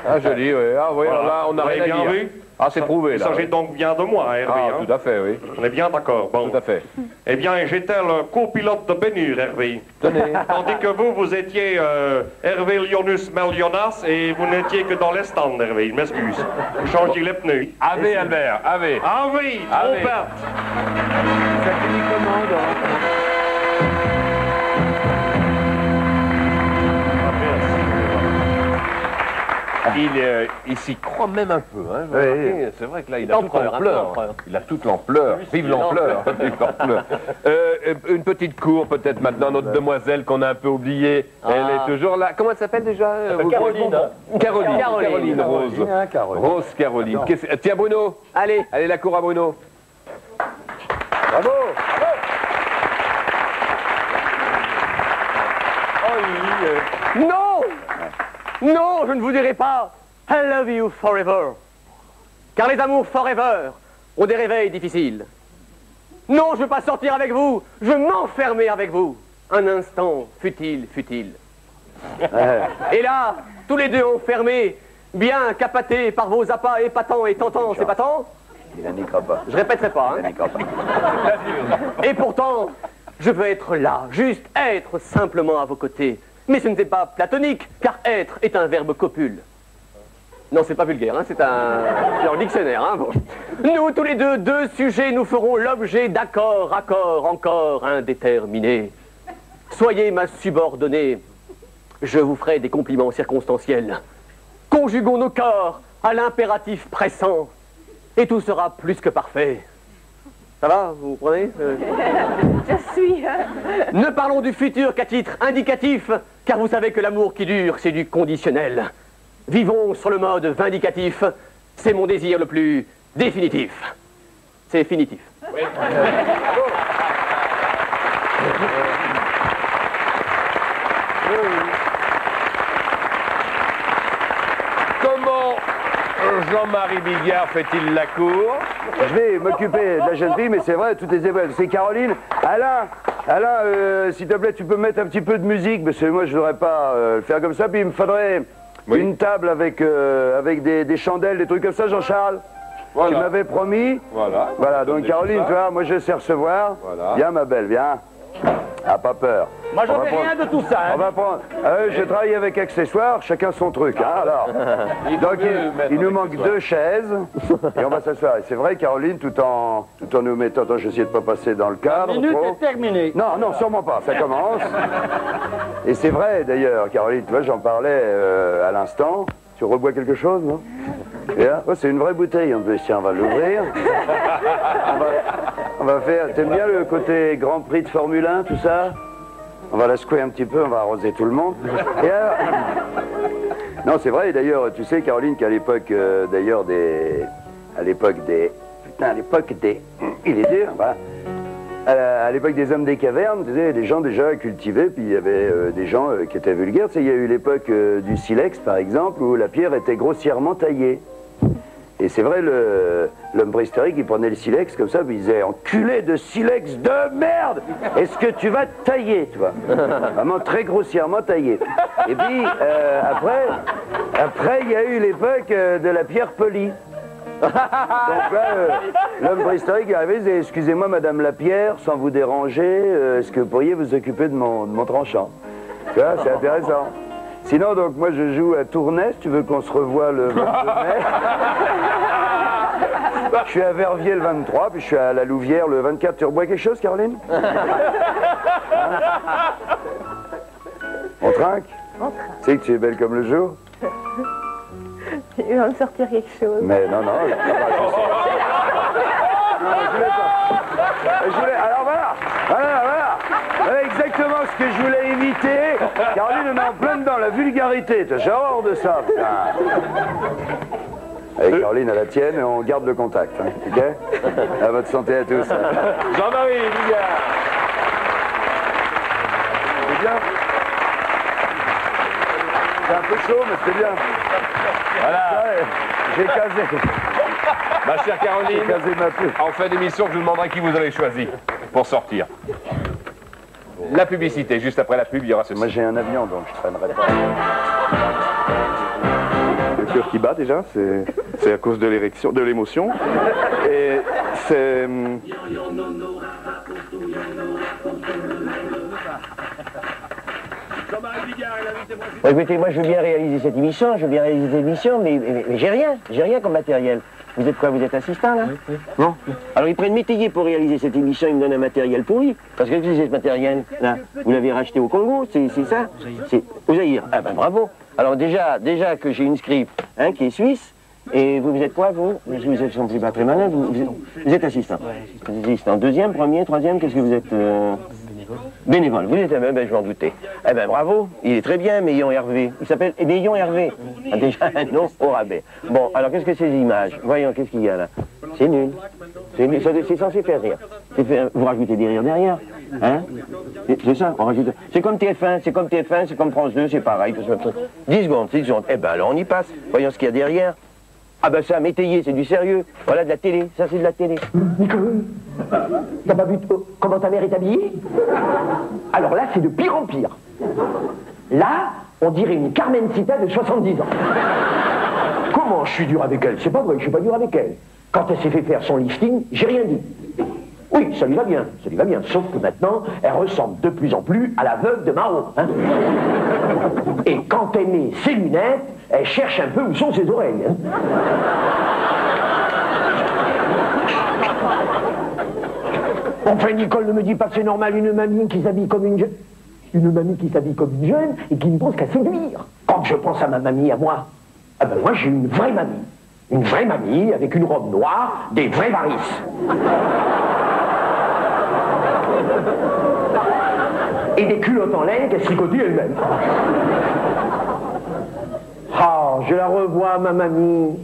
Ah, joli, oui. Ah, oui, voilà. Là, on a rien à bien dire. vu? Ah, c'est prouvé, Il là. s'agit donc bien de moi, Hervé. Ah, hein. tout à fait, oui. On est bien d'accord. Bon. Tout à fait. Eh bien, j'étais le copilote de Bénur, Hervé. Tenez. Tandis que vous étiez Hervé Lionus Melionas et vous n'étiez que dans les stands, Hervé. Je m'excuse. Changez les pneus. Ave, Albert, ave. Ah oui, trompette. Ça finit comment, donc? Il s'y croit même un peu. Hein, Oui. c'est vrai que là, il a toute l'ampleur. Il a toute l'ampleur. Vive l'ampleur. Vive l'ampleur. Une petite cour, peut-être maintenant, notre demoiselle qu'on a un peu oubliée. Elle est toujours là. Comment elle s'appelle déjà? Caroline. Caroline Rose. Rose Caroline. Tiens, Bruno. Allez. Allez, la cour à Bruno. Bravo. Non! Non, je ne vous dirai pas I love you forever. Car les amours forever ont des réveils difficiles. Non, je ne veux pas sortir avec vous, je veux m'enfermer avec vous. Un instant futile. Et là, tous les deux enfermés, bien capatés par vos appâts épatants et tentants épatants. Il n'en niquera pas. Je répéterai pas, hein. Et pourtant, je veux être là, juste être simplement à vos côtés. Mais ce n'est pas platonique, car être est un verbe copule. Non, c'est pas vulgaire, hein, c'est un dictionnaire. Hein, bon. Nous, tous les deux sujets, nous ferons l'objet d'accords, encore indéterminés. Soyez ma subordonnée. Je vous ferai des compliments circonstanciels. Conjuguons nos corps à l'impératif pressant. Et tout sera plus que parfait. Ça va, vous comprenez? Je suis... Ne parlons du futur qu'à titre indicatif, car vous savez que l'amour qui dure, c'est du conditionnel. Vivons sur le mode vindicatif. c'est mon désir le plus définitif. C'est finitif. Oui. Comment Jean-Marie Bigard fait-il la cour? Je vais m'occuper de la jeune fille, mais c'est vrai, toutes les épreuves. C'est Caroline. Alain, s'il te plaît, tu peux mettre un petit peu de musique, parce que moi, je ne voudrais pas le faire comme ça. Puis il me faudrait une table avec des chandelles, des trucs comme ça, Jean-Charles. Voilà. Tu m'avais promis. Voilà, donc Caroline, tu vois, moi, je sais recevoir. Voilà. Viens, ma belle, viens. Ah, pas peur. Moi, j'en ai rien de tout ça. Hein. On va prendre. Je travaille avec accessoires, chacun son truc. Hein, alors. Donc, il nous manque 2 chaises et on va s'asseoir. Et c'est vrai, Caroline, tout en nous mettant. Attends, j'essaie de ne pas passer dans le cadre. La minute est terminée. Non, non, sûrement pas. Ça commence. Et c'est vrai, d'ailleurs, Caroline, tu vois, j'en parlais à l'instant. Tu rebois quelque chose, non? Oh, c'est une vraie bouteille en plus. Tiens, on va l'ouvrir. On va faire. T'aimes bien le côté Grand Prix de Formule 1, tout ça? On va la secouer un petit peu, on va arroser tout le monde. Et alors... Non, c'est vrai, d'ailleurs, tu sais, Caroline, qu'à l'époque, à l'époque des... Il est dur, voilà. À l'époque des hommes des cavernes, tu sais, des gens déjà cultivés, puis il y avait des gens qui étaient vulgaires. Tu sais, il y a eu l'époque du silex, par exemple, où la pierre était grossièrement taillée. Et c'est vrai, l'homme préhistorique, il prenait le silex comme ça, puis il disait « Enculé de silex de merde! Est-ce que tu vas tailler, tu vois ?» Vraiment très grossièrement taillé. Et puis, après, il y a eu l'époque de la pierre polie. Donc là, l'homme préhistorique est arrivé, il disait « Excusez-moi, Madame Lapierre, sans vous déranger, est-ce que vous pourriez vous occuper de mon tranchant ?» Tu vois, c'est intéressant. Sinon, donc, moi, je joue à Tournai, si tu veux qu'on se revoie le 22 mai. Je suis à Verviers le 23, puis je suis à la Louvière le 24. Tu rebois quelque chose, Caroline? On trinque? On trinque. Tu sais que tu es belle comme le jour? Il va me sortir quelque chose. Mais non, non. Alors voilà exactement ce que je voulais éviter. Caroline, on est en plein dedans, la vulgarité. J'ai horreur de ça, putain. Allez, Caroline, à la tienne, et on garde le contact, hein, ok? À votre santé à tous. Jean-Marie Bigard. C'est bien. C'est un peu chaud, mais c'est bien. Voilà. J'ai casé. Ma chère Caroline, en fin d'émission, je vous demanderai qui vous avez choisi pour sortir. La publicité, juste après la pub, il y aura ceci. Moi j'ai un avion, donc je traînerai pas. Le cœur qui bat déjà, c'est à cause de l'érection, de l'émotion. Et c'est... Écoutez, moi je veux bien réaliser cette émission, mais j'ai rien comme matériel. Vous êtes quoi? Vous êtes assistant là? Oui. Non. Alors ils prennent métayer pour réaliser cette émission, ils me donnent un matériel pourri. Parce que c'est ce matériel là. Vous l'avez racheté au Congo, c'est ça? C'est au Zaïre. Ah ben bravo. Alors déjà que j'ai une script qui est suisse. Et vous êtes quoi, vous? Vous êtes plus pas très malin, vous êtes assistant. Assistant. Deuxième, premier, troisième, qu'est-ce que vous êtes? Bénévole. Vous êtes, ben, je m'en doutais. Eh ben bravo, il est très bien, Meillon Hervé. Il s'appelle Meillon Hervé. Ah, déjà un nom au rabais. Bon, alors qu'est-ce que c'est ces images? Voyons, qu'est-ce qu'il y a là? C'est nul. C'est censé faire rire. Vous rajoutez des rires derrière. Hein? C'est ça, on rajoute. C'est comme TF1, c'est comme France 2, c'est pareil. 10 secondes. Eh ben alors on y passe. Voyons ce qu'il y a derrière. Ah ben ça, métayer, c'est du sérieux. Voilà de la télé, ça c'est de la télé. Nicole, t'as pas vu comment ta mère est habillée? Alors là, c'est de pire en pire. Là, on dirait une Carmencita de 70 ans. Comment je suis dur avec elle? C'est pas vrai, je suis pas dur avec elle. Quand elle s'est fait faire son lifting, j'ai rien dit. Oui, ça lui va bien, sauf que maintenant, elle ressemble de plus en plus à la veuve de Marot. Hein. Et quand elle met ses lunettes, elle cherche un peu où sont ses oreilles. Hein. Enfin, Nicole, ne me dis pas que c'est normal une mamie qui s'habille comme une jeune. Une mamie qui s'habille comme une jeune et qui ne pense qu'à séduire. Quand je pense à ma mamie, à moi, ah ben moi j'ai une vraie mamie. Une vraie mamie avec une robe noire, des vraies varices. Et des culottes en laine qu'elle tricotait elle-même. Ah, je la revois, ma mamie.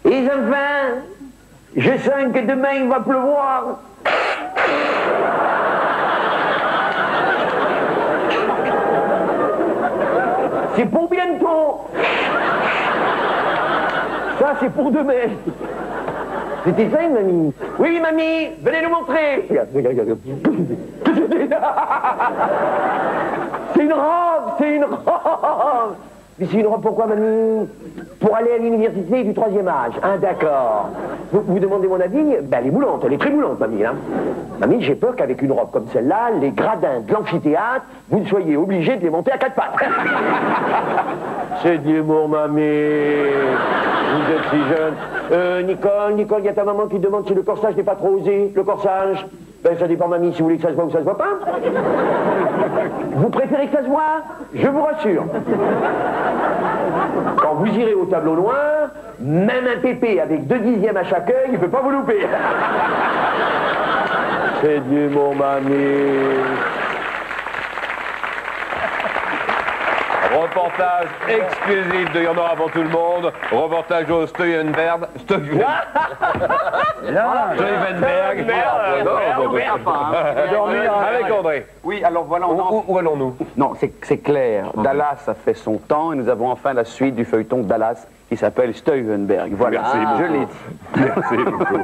Et enfin, je sens que demain il va pleuvoir. C'est pour bientôt. Ça, c'est pour demain. C'était ça, mamie? Oui, mamie, venez nous montrer. C'est une robe, c'est une robe. Mais c'est une robe pourquoi, mamie? Pour aller à l'université du 3e âge. Hein, d'accord. Vous demandez mon avis? Ben, elle est moulante, elle est très moulante, mamie. Hein. Mamie, j'ai peur qu'avec une robe comme celle-là, les gradins de l'amphithéâtre, vous ne soyez obligés de les monter à 4 pattes. C'est de l'humour, mamie. Vous êtes si jeune. Nicole, il y a ta maman qui demande si le corsage n'est pas trop osé. Le corsage? Ben, ça dépend, mamie, si vous voulez que ça se voit ou ça se voit pas. Vous préférez que ça se voit? Je vous rassure. Quand vous irez au tableau noir, même un pépé avec 2 dixièmes à chaque œil, il ne peut pas vous louper. C'est du mon mamie. Reportage exclusif de Y'en aura pour tout le monde. Reportage au Steuenberg. Avec André. Oui, alors voilà. Où allons-nous? Non, c'est clair. Dallas a fait son temps et nous avons enfin la suite du feuilleton Dallas qui s'appelle Steuenberg. Voilà, je l'ai dit. Merci beaucoup.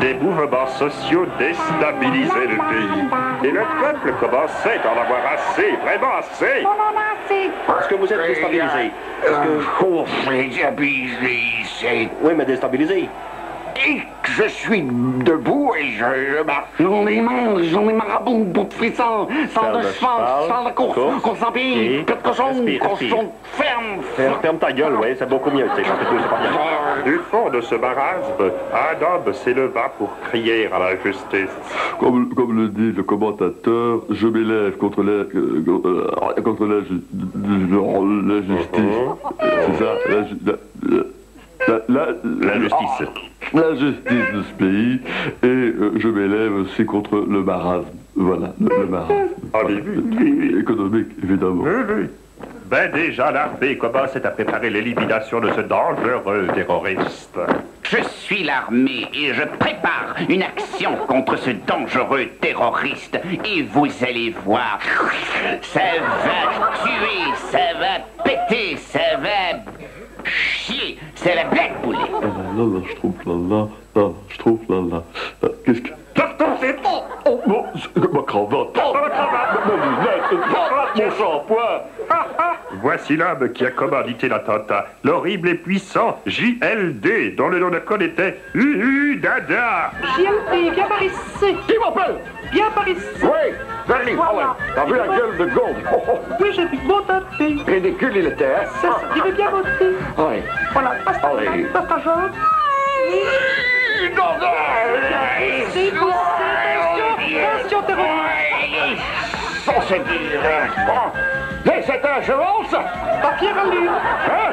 Des mouvements sociaux déstabilisaient le pays. Et le peuple commençait à en avoir assez, vraiment assez. Est-ce que vous êtes déstabilisé? Déstabilisé. Oui, mais déstabilisé. Et je suis debout et je marche. J'en ai marre à bout de frissons, sans de cheval, sans de course en pays, que cochon, Ferme ta gueule, oui, c'est beaucoup mieux, c'est pas bien. Du fond de ce marasme, un homme s'éleva pour crier à la justice. Comme le dit le commentateur, je m'élève contre la justice. C'est ça, la justice. La justice de ce pays, et je m'élève aussi contre le marasme. Voilà, le marasme. Économique, évidemment. Oui. Ben déjà, l'armée commence à préparer l'élimination de ce dangereux terroriste. Je suis l'armée et je prépare une action contre ce dangereux terroriste. Et vous allez voir, ça va tuer, ça va péter, ça va chier, ça va blackbouler. Qu'est-ce que... Oh non, ma cravate. Mon shampoing. Voici l'homme qui a commandité l'attentat, l'horrible et puissant JLD, dont le nom de code était Dada. JLD, viens par ici. Qui m'appelle? Viens par ici. Oui, Johnny, voilà. T'as vu la gueule de Gaulle? Oui, j'ai vu voter. Ridicule, il était, hein? C'est ça, il veut bien voter. Oui. Voilà, passe ta jambe. Attention, terroriste. Ça, c'est dire. Mais c'est un cheval, ça. T'as Pierre Allure. Hein?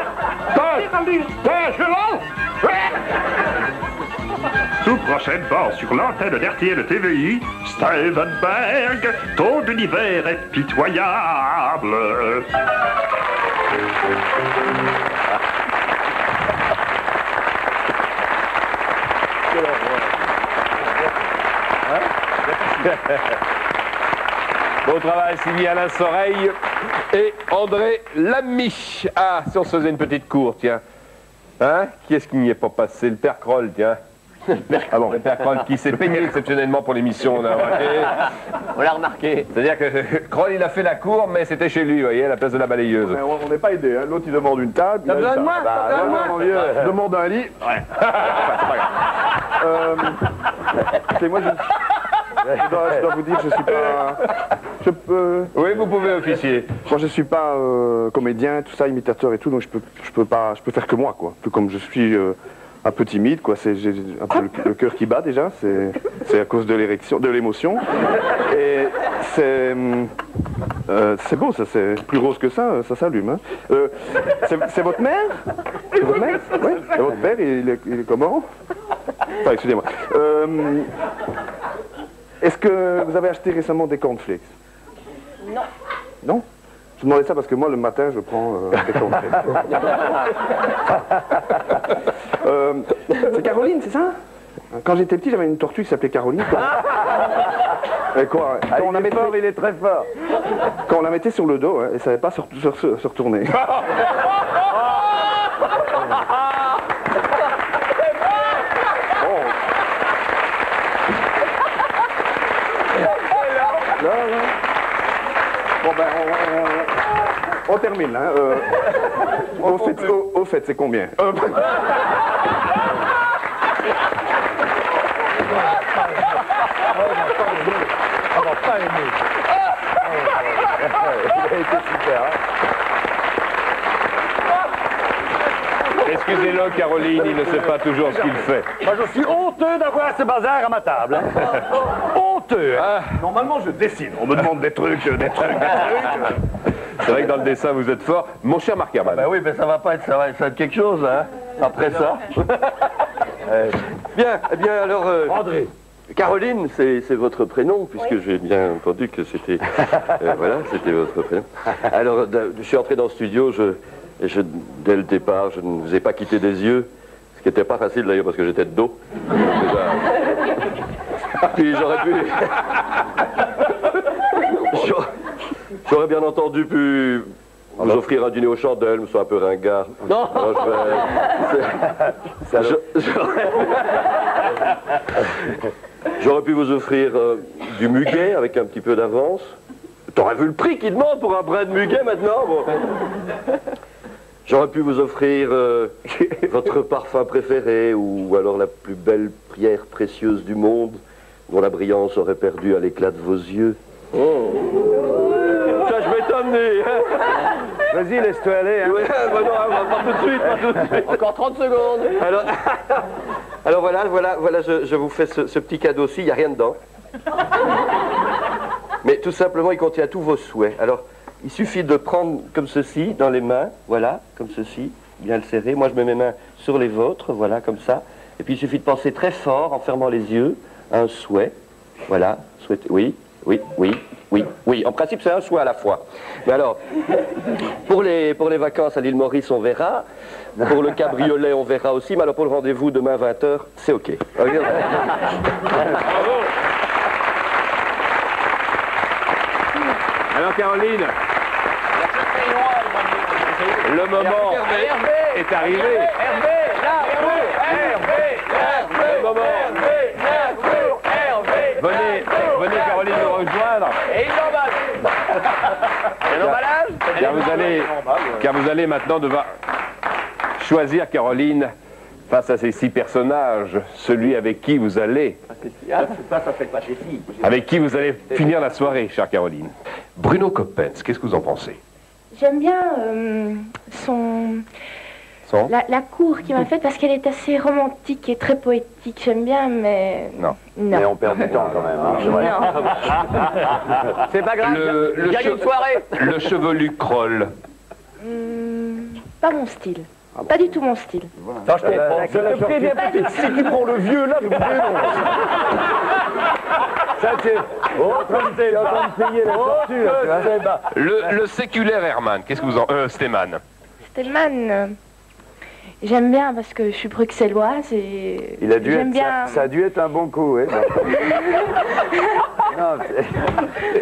Pierre Allure. T'as un cheval? Tout prochainement sur l'antenne d'RTL TVI, Steuenberg, ton univers est pitoyable. Beau travail, Sylvie Alain Soreille et André Lamy. Ah, si on se faisait une petite cour, tiens. Hein? Qui est-ce qui n'y est pas passé? Le père Kroll, tiens. Ah bon. Le père Kroll qui s'est peigné exceptionnellement pour l'émission, on a remarqué. On l'a remarqué. C'est-à-dire que Kroll, il a fait la cour, mais c'était chez lui, vous voyez, à la place de la balayeuse. Mais on n'est pas aidé, hein. L'autre il demande une table. T'as besoin de moi? T'as besoin de moi, mon vieux. Je demande un lit. Ouais. Enfin, c'est pas grave. C'est moi, je dois vous dire, je suis pas. Je peux. Oui, vous pouvez, officier. Moi, je suis pas comédien, tout ça, imitateur et tout, donc je peux faire que moi, quoi. Plus comme je suis un peu timide, quoi. J'ai un peu le cœur qui bat déjà. C'est à cause de l'érection, de l'émotion. Et c'est beau, ça. C'est plus rose que ça s'allume. Hein. C'est votre mère? C'est votre mère? Oui. Et votre père, il est comment? Enfin, excusez-moi. Est-ce que vous avez acheté récemment des cornflakes? Non. Non? Je demandais ça parce que moi, le matin, je prends des cornflakes. C'est Caroline, c'est ça? Quand j'étais petit, j'avais une tortue qui s'appelait Caroline. Et quoi? Quand on la mettait... il est très fort. Quand on la mettait sur le dos, hein, elle ne savait pas se retourner. Bon ben, on termine, hein. Au fait, c'est combien? Excusez-le, Caroline, il ne sait pas toujours ce qu'il fait. Moi, je suis honteux d'avoir ce bazar à ma table. Hein. Honteux. Hein. Normalement, je dessine. On me demande des trucs. C'est vrai que dans le dessin, vous êtes fort. Mon cher Marc Herman. Ben oui, mais ça va être quelque chose, hein, après ça. Bien, eh bien alors... André. Caroline, c'est votre prénom, puisque j'ai bien entendu que c'était... voilà, c'était votre prénom. Alors, je suis entré dans le studio, dès le départ, je ne vous ai pas quitté des yeux, ce qui n'était pas facile d'ailleurs, parce que j'étais de dos. Puis j'aurais bien entendu pu vous offrir un dîner aux chandelles, mais c'est un peu ringard. Non. J'aurais pu vous offrir du muguet avec un petit peu d'avance. T'aurais vu le prix qu'il demande pour un brin de muguet maintenant, bon. J'aurais pu vous offrir votre parfum préféré ou alors la plus belle pierre précieuse du monde dont la brillance aurait perdu à l'éclat de vos yeux. Oh. Ça, je vais t'emmener. Vas-y, laisse-toi aller. Hein. Ouais, bah non, pas tout de suite. Encore 30 secondes. Alors voilà, je vous fais ce petit cadeau-ci, il n'y a rien dedans. Mais tout simplement, il contient tous vos souhaits. Alors, il suffit de prendre comme ceci dans les mains, voilà, comme ceci, bien le serrer. Moi, je mets mes mains sur les vôtres, voilà, comme ça. Et puis, il suffit de penser très fort, en fermant les yeux, un souhait. Voilà, souhait, oui. En principe, c'est un souhait à la fois. Mais alors, pour les vacances à l'île Maurice, on verra. Pour le cabriolet, on verra aussi. Mais alors, pour le rendez-vous demain 20h, c'est OK. Bravo. Alors, Caroline, le moment est arrivé. Venez Caroline nous rejoindre. Et il l'emballe. Et l'emballage? Car vous allez maintenant devoir choisir, Caroline, face à ces 6 personnages, celui avec qui vous allez... Avec qui vous allez finir la soirée, chère Caroline. Bruno Coppens, qu'est-ce que vous en pensez? J'aime bien la cour qu'il m'a faite parce qu'elle est assez romantique et très poétique. J'aime bien, mais... Non. Mais on perd du temps quand même. Hein. Non. C'est pas grave, il y a une soirée. Le chevelu Kroll. Pas mon style. Pas du tout mon style. Ça, je comprends. Je te préviens, petite, si tu prends le vieux là, je vous dénonce. Ça, c'est... en train de payer la torture. Le séculaire Herman, qu'est-ce que vous en... Stéman. Stéman, j'aime bien parce que je suis bruxelloise et... Ça a dû être un bon coup, oui.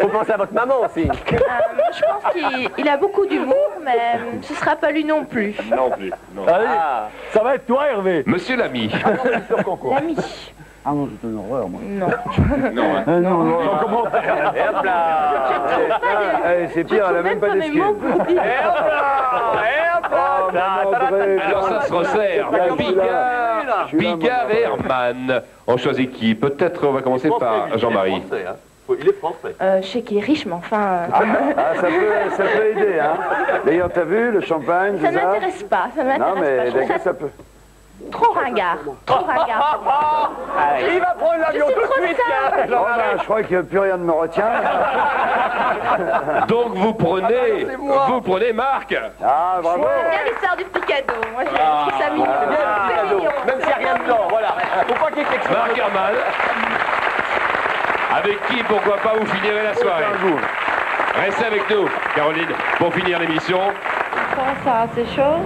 Faut penser à votre maman aussi. Je pense qu'il a beaucoup d'humour, mais ce sera pas lui non plus. Non plus. Non. Allez, ça va être toi, Hervé. Monsieur Lamy. L'ami. Ah non, c'est une horreur, moi. Non. Non, hein. Non, non, Sans commentaire. Et hop là. C'est pire, elle a même pas d'excuse. Et hop là. Alors ça se resserre. Bigard et Herman. On choisit qui? Peut-être on va commencer par Jean-Marie. Il est français. Je sais qu'il est riche, mais enfin... Ça peut aider, hein. D'ailleurs, t'as vu le champagne, Ça tout ça? m'intéresse pas, ça Non, m'intéresse mais pas. Je trouve d'accord, ça peut. trop ringard. Trop ringard. Il va prendre l'avion tout de suite. Bon, ben, je crois que plus rien ne me retient. Donc vous prenez Marc. Ah, bravo. J'aime bien l'histoire du petit cadeau. Moi, je trouve ça mignon. C'est mignon. Même s'il n'y a rien dedans, voilà. Faut pas qu'il y ait quelque chose. Marc Herman. Avec qui, pourquoi pas, vous finirez la soirée. Restez avec nous, Caroline, pour finir l'émission. Comment ça, c'est chaud?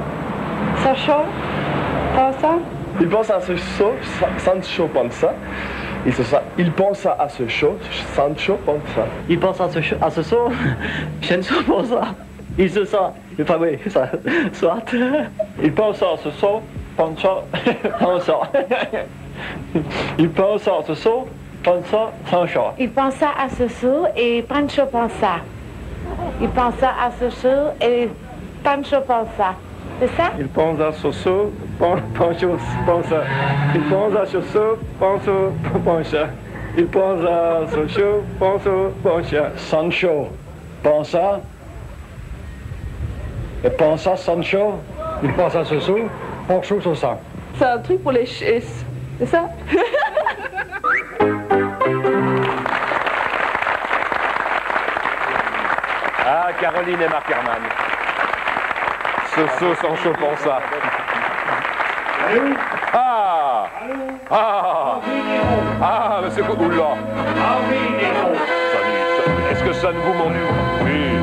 C'est chaud? Comment ça? Il pense à ce chaud, Sancho pensa. Il pense à ce chaud, Sancho pensa. Il pense à ce saut, Shensu pense ça. Il se sent, enfin oui, ça, soit. Il pense à ce saut, Pancho, Pancho. Il pense à ce saut, Pancho, Sancho. Il pensa à ce saut et Pancho pensa. Il pensa à ce saut et Pancho pensa. C'est ça? Il pense à ce saut, Pancho pensa. Il pense à ce saut, Pancho pensa. Il pense à ce saut, Pancho pensa. Sancho pensa. Et pensa Sancho. Il pense à ce saut, Pancho pensa. C'est un truc pour les chaises. C'est ça? Ah, Caroline et Marc Herman. Ce saut sans chaud pour ça. Ah! Ah, monsieur Oula! Est-ce que ça ne vous m'ennuie? Oui.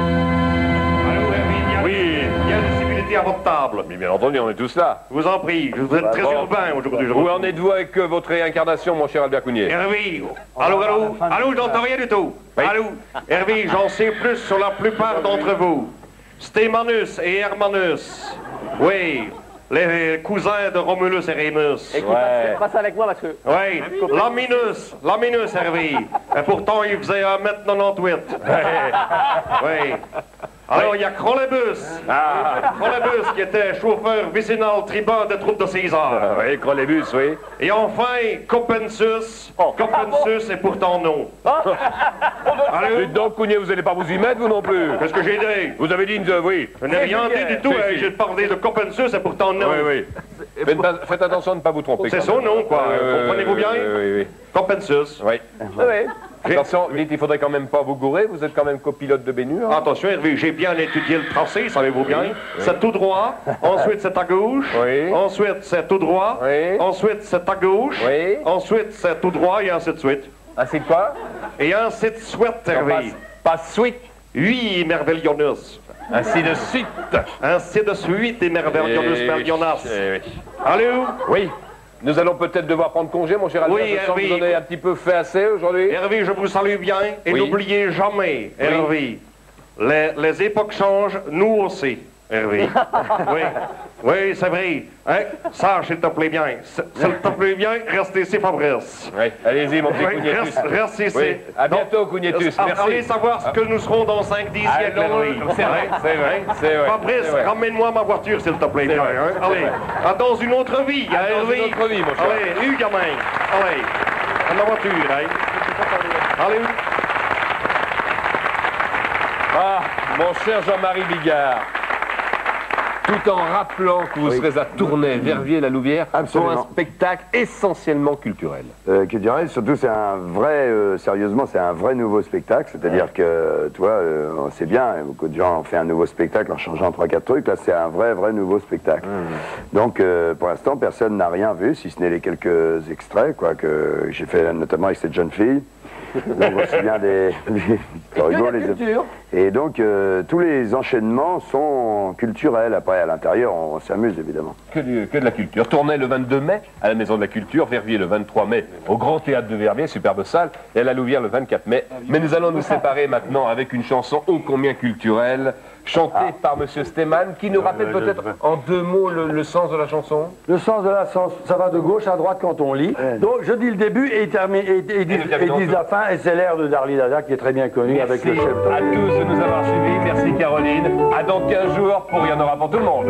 Oui. Il y a des civilités à votre table. Mais bien entendu, on est tous là. Je vous en prie, vous êtes très urbain aujourd'hui. Où en êtes-vous avec votre réincarnation, mon cher Albert Cougnier? Hervé, allô, je n'entends rien du tout. Oui. Allô, Hervé, j'en sais plus sur la plupart d'entre vous. Stémanus et Hermanus. Oui, les cousins de Romulus et Rémus. Écoute, passe avec moi parce que... Oui, Laminus, Hervé. Et pourtant, il faisait 1m98. Oui. Alors, il y a Crolébus. Crolébus qui était chauffeur vicinal tribun des troupes de César. Oui, Crolébus, oui. Et enfin, Copensus. Copensus est pourtant non. Allô? Dites donc, Cougnier, vous n'allez pas vous y mettre, vous non plus? Qu'est-ce que j'ai dit? Vous avez dit, oui. Je n'ai rien dit du tout. Si, si. J'ai parlé de Copensus et pourtant non. Oui, oui. Faites attention de ne pas vous tromper. C'est son nom, quoi. Comprenez-vous bien? Oui. Copensus. Oui. Attention, dites, il faudrait quand même pas vous gourer, vous êtes quand même copilote de Bénure. Attention, Hervé, j'ai bien étudié le tracé, savez-vous bien. Oui. C'est tout droit, ensuite c'est à gauche, ensuite c'est tout droit, ensuite c'est à gauche, ensuite c'est tout droit et ainsi de suite. Ainsi de quoi? Et ainsi de suite, Hervé. Pas suite. Oui, merveillonnus. Ainsi de suite. Ainsi de suite, et merveillonnus, merveillonnus. Allô? Oui. Nous allons peut-être devoir prendre congé, mon cher Albert. Oui, je sens que Hervé. vous en avez un petit peu fait assez aujourd'hui. Hervé, je vous salue bien et Oui. n'oubliez jamais, Hervé, les époques changent, nous aussi, Hervé. Oui, c'est vrai. Hein? Sache, s'il te plaît bien. S'il te plaît bien, reste ici, Fabrice. Oui, allez-y, mon petit Cougnetus. Reste ici. Oui. À bientôt, Cougnetus. Merci. Allez savoir ce que nous serons dans 5-10 siècles, Hervé. C'est vrai, c'est vrai, c'est vrai. Fabrice, C'est vrai. ramène-moi ma voiture, s'il te plaît bien. vrai, Hein? c'est Allez, vrai. dans une autre vie, hein, Dans Hervé. une autre vie, mon cher. Allez, gamin. Allez, à ma voiture, hein. Allez. Ah, mon cher Jean-Marie Bigard, tout en rappelant que vous serez à Tournai, Verviers-la-Louvière, pour un Absolument. spectacle essentiellement culturel. Culturel, surtout c'est un vrai, sérieusement, c'est un vrai nouveau spectacle, c'est-à-dire que, tu vois, c'est bien, beaucoup de gens ont fait un nouveau spectacle en changeant 3-4 trucs, là c'est un vrai nouveau spectacle. Donc, pour l'instant, personne n'a rien vu, si ce n'est les quelques extraits, quoi, que j'ai fait notamment avec cette jeune fille. Donc on se souvient des culture. Et donc tous les enchaînements sont culturels. Après, à l'intérieur, on s'amuse évidemment. Que de la culture. Tournai le 22 mai à la Maison de la Culture, Verviers le 23 mai au Grand Théâtre de Verviers, superbe salle, et à la Louvière le 24 mai. Mais nous allons nous séparer maintenant avec une chanson ô combien culturelle, chantée par Monsieur Stéman, qui nous rappelle peut-être en 2 mots le sens de la chanson. Le sens de la chanson, ça va de gauche à droite quand on lit. Donc je dis le début et ils disent la fin, et c'est l'air de Darly Dada qui est très bien connu. Merci avec le chef à tous de nous avoir suivis. Merci Caroline. À dans 15 jours pour Il y en aura pour tout le monde.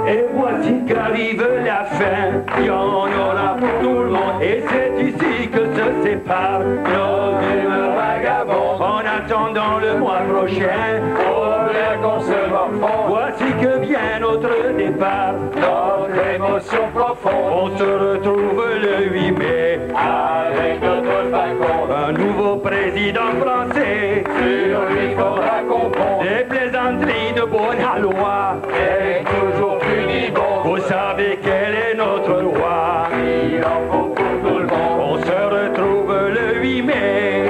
Et voici qu'arrive la fin, il y en aura pour tout le monde. Et c'est ici que se séparent nos humeurs vagabondes. En attendant le mois prochain, pour bien qu'on se morfonde. Voici que vient notre départ, notre émotion profonde. On se retrouve le 8 mai avec notre faconde. Un nouveau président français, sur lui faudra qu'on ponde. Des plaisanteries de Bonalois, et toujours plus ni bon. Vous savez quel est notre loi, il en faut pour tout le monde. On se retrouve le 8 mai,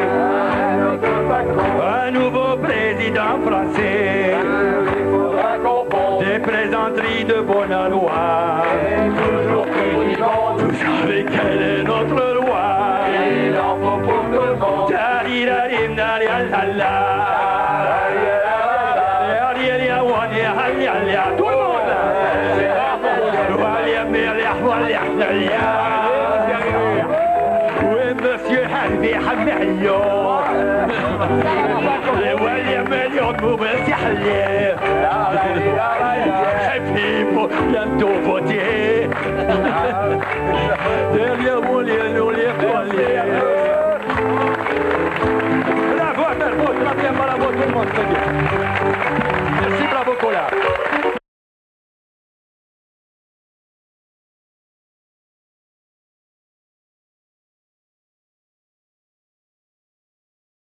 un nouveau président français. Il faudra qu'on ponde. Des plaisanteries de Bonalois, et toujours plus ni bon. Vous savez quelle est notre loi, il en faut pour tout le monde. Tout le monde. ومسيو حبي حميو ويا مليون مبسي حليب حبيبو bientôt voter derrière mon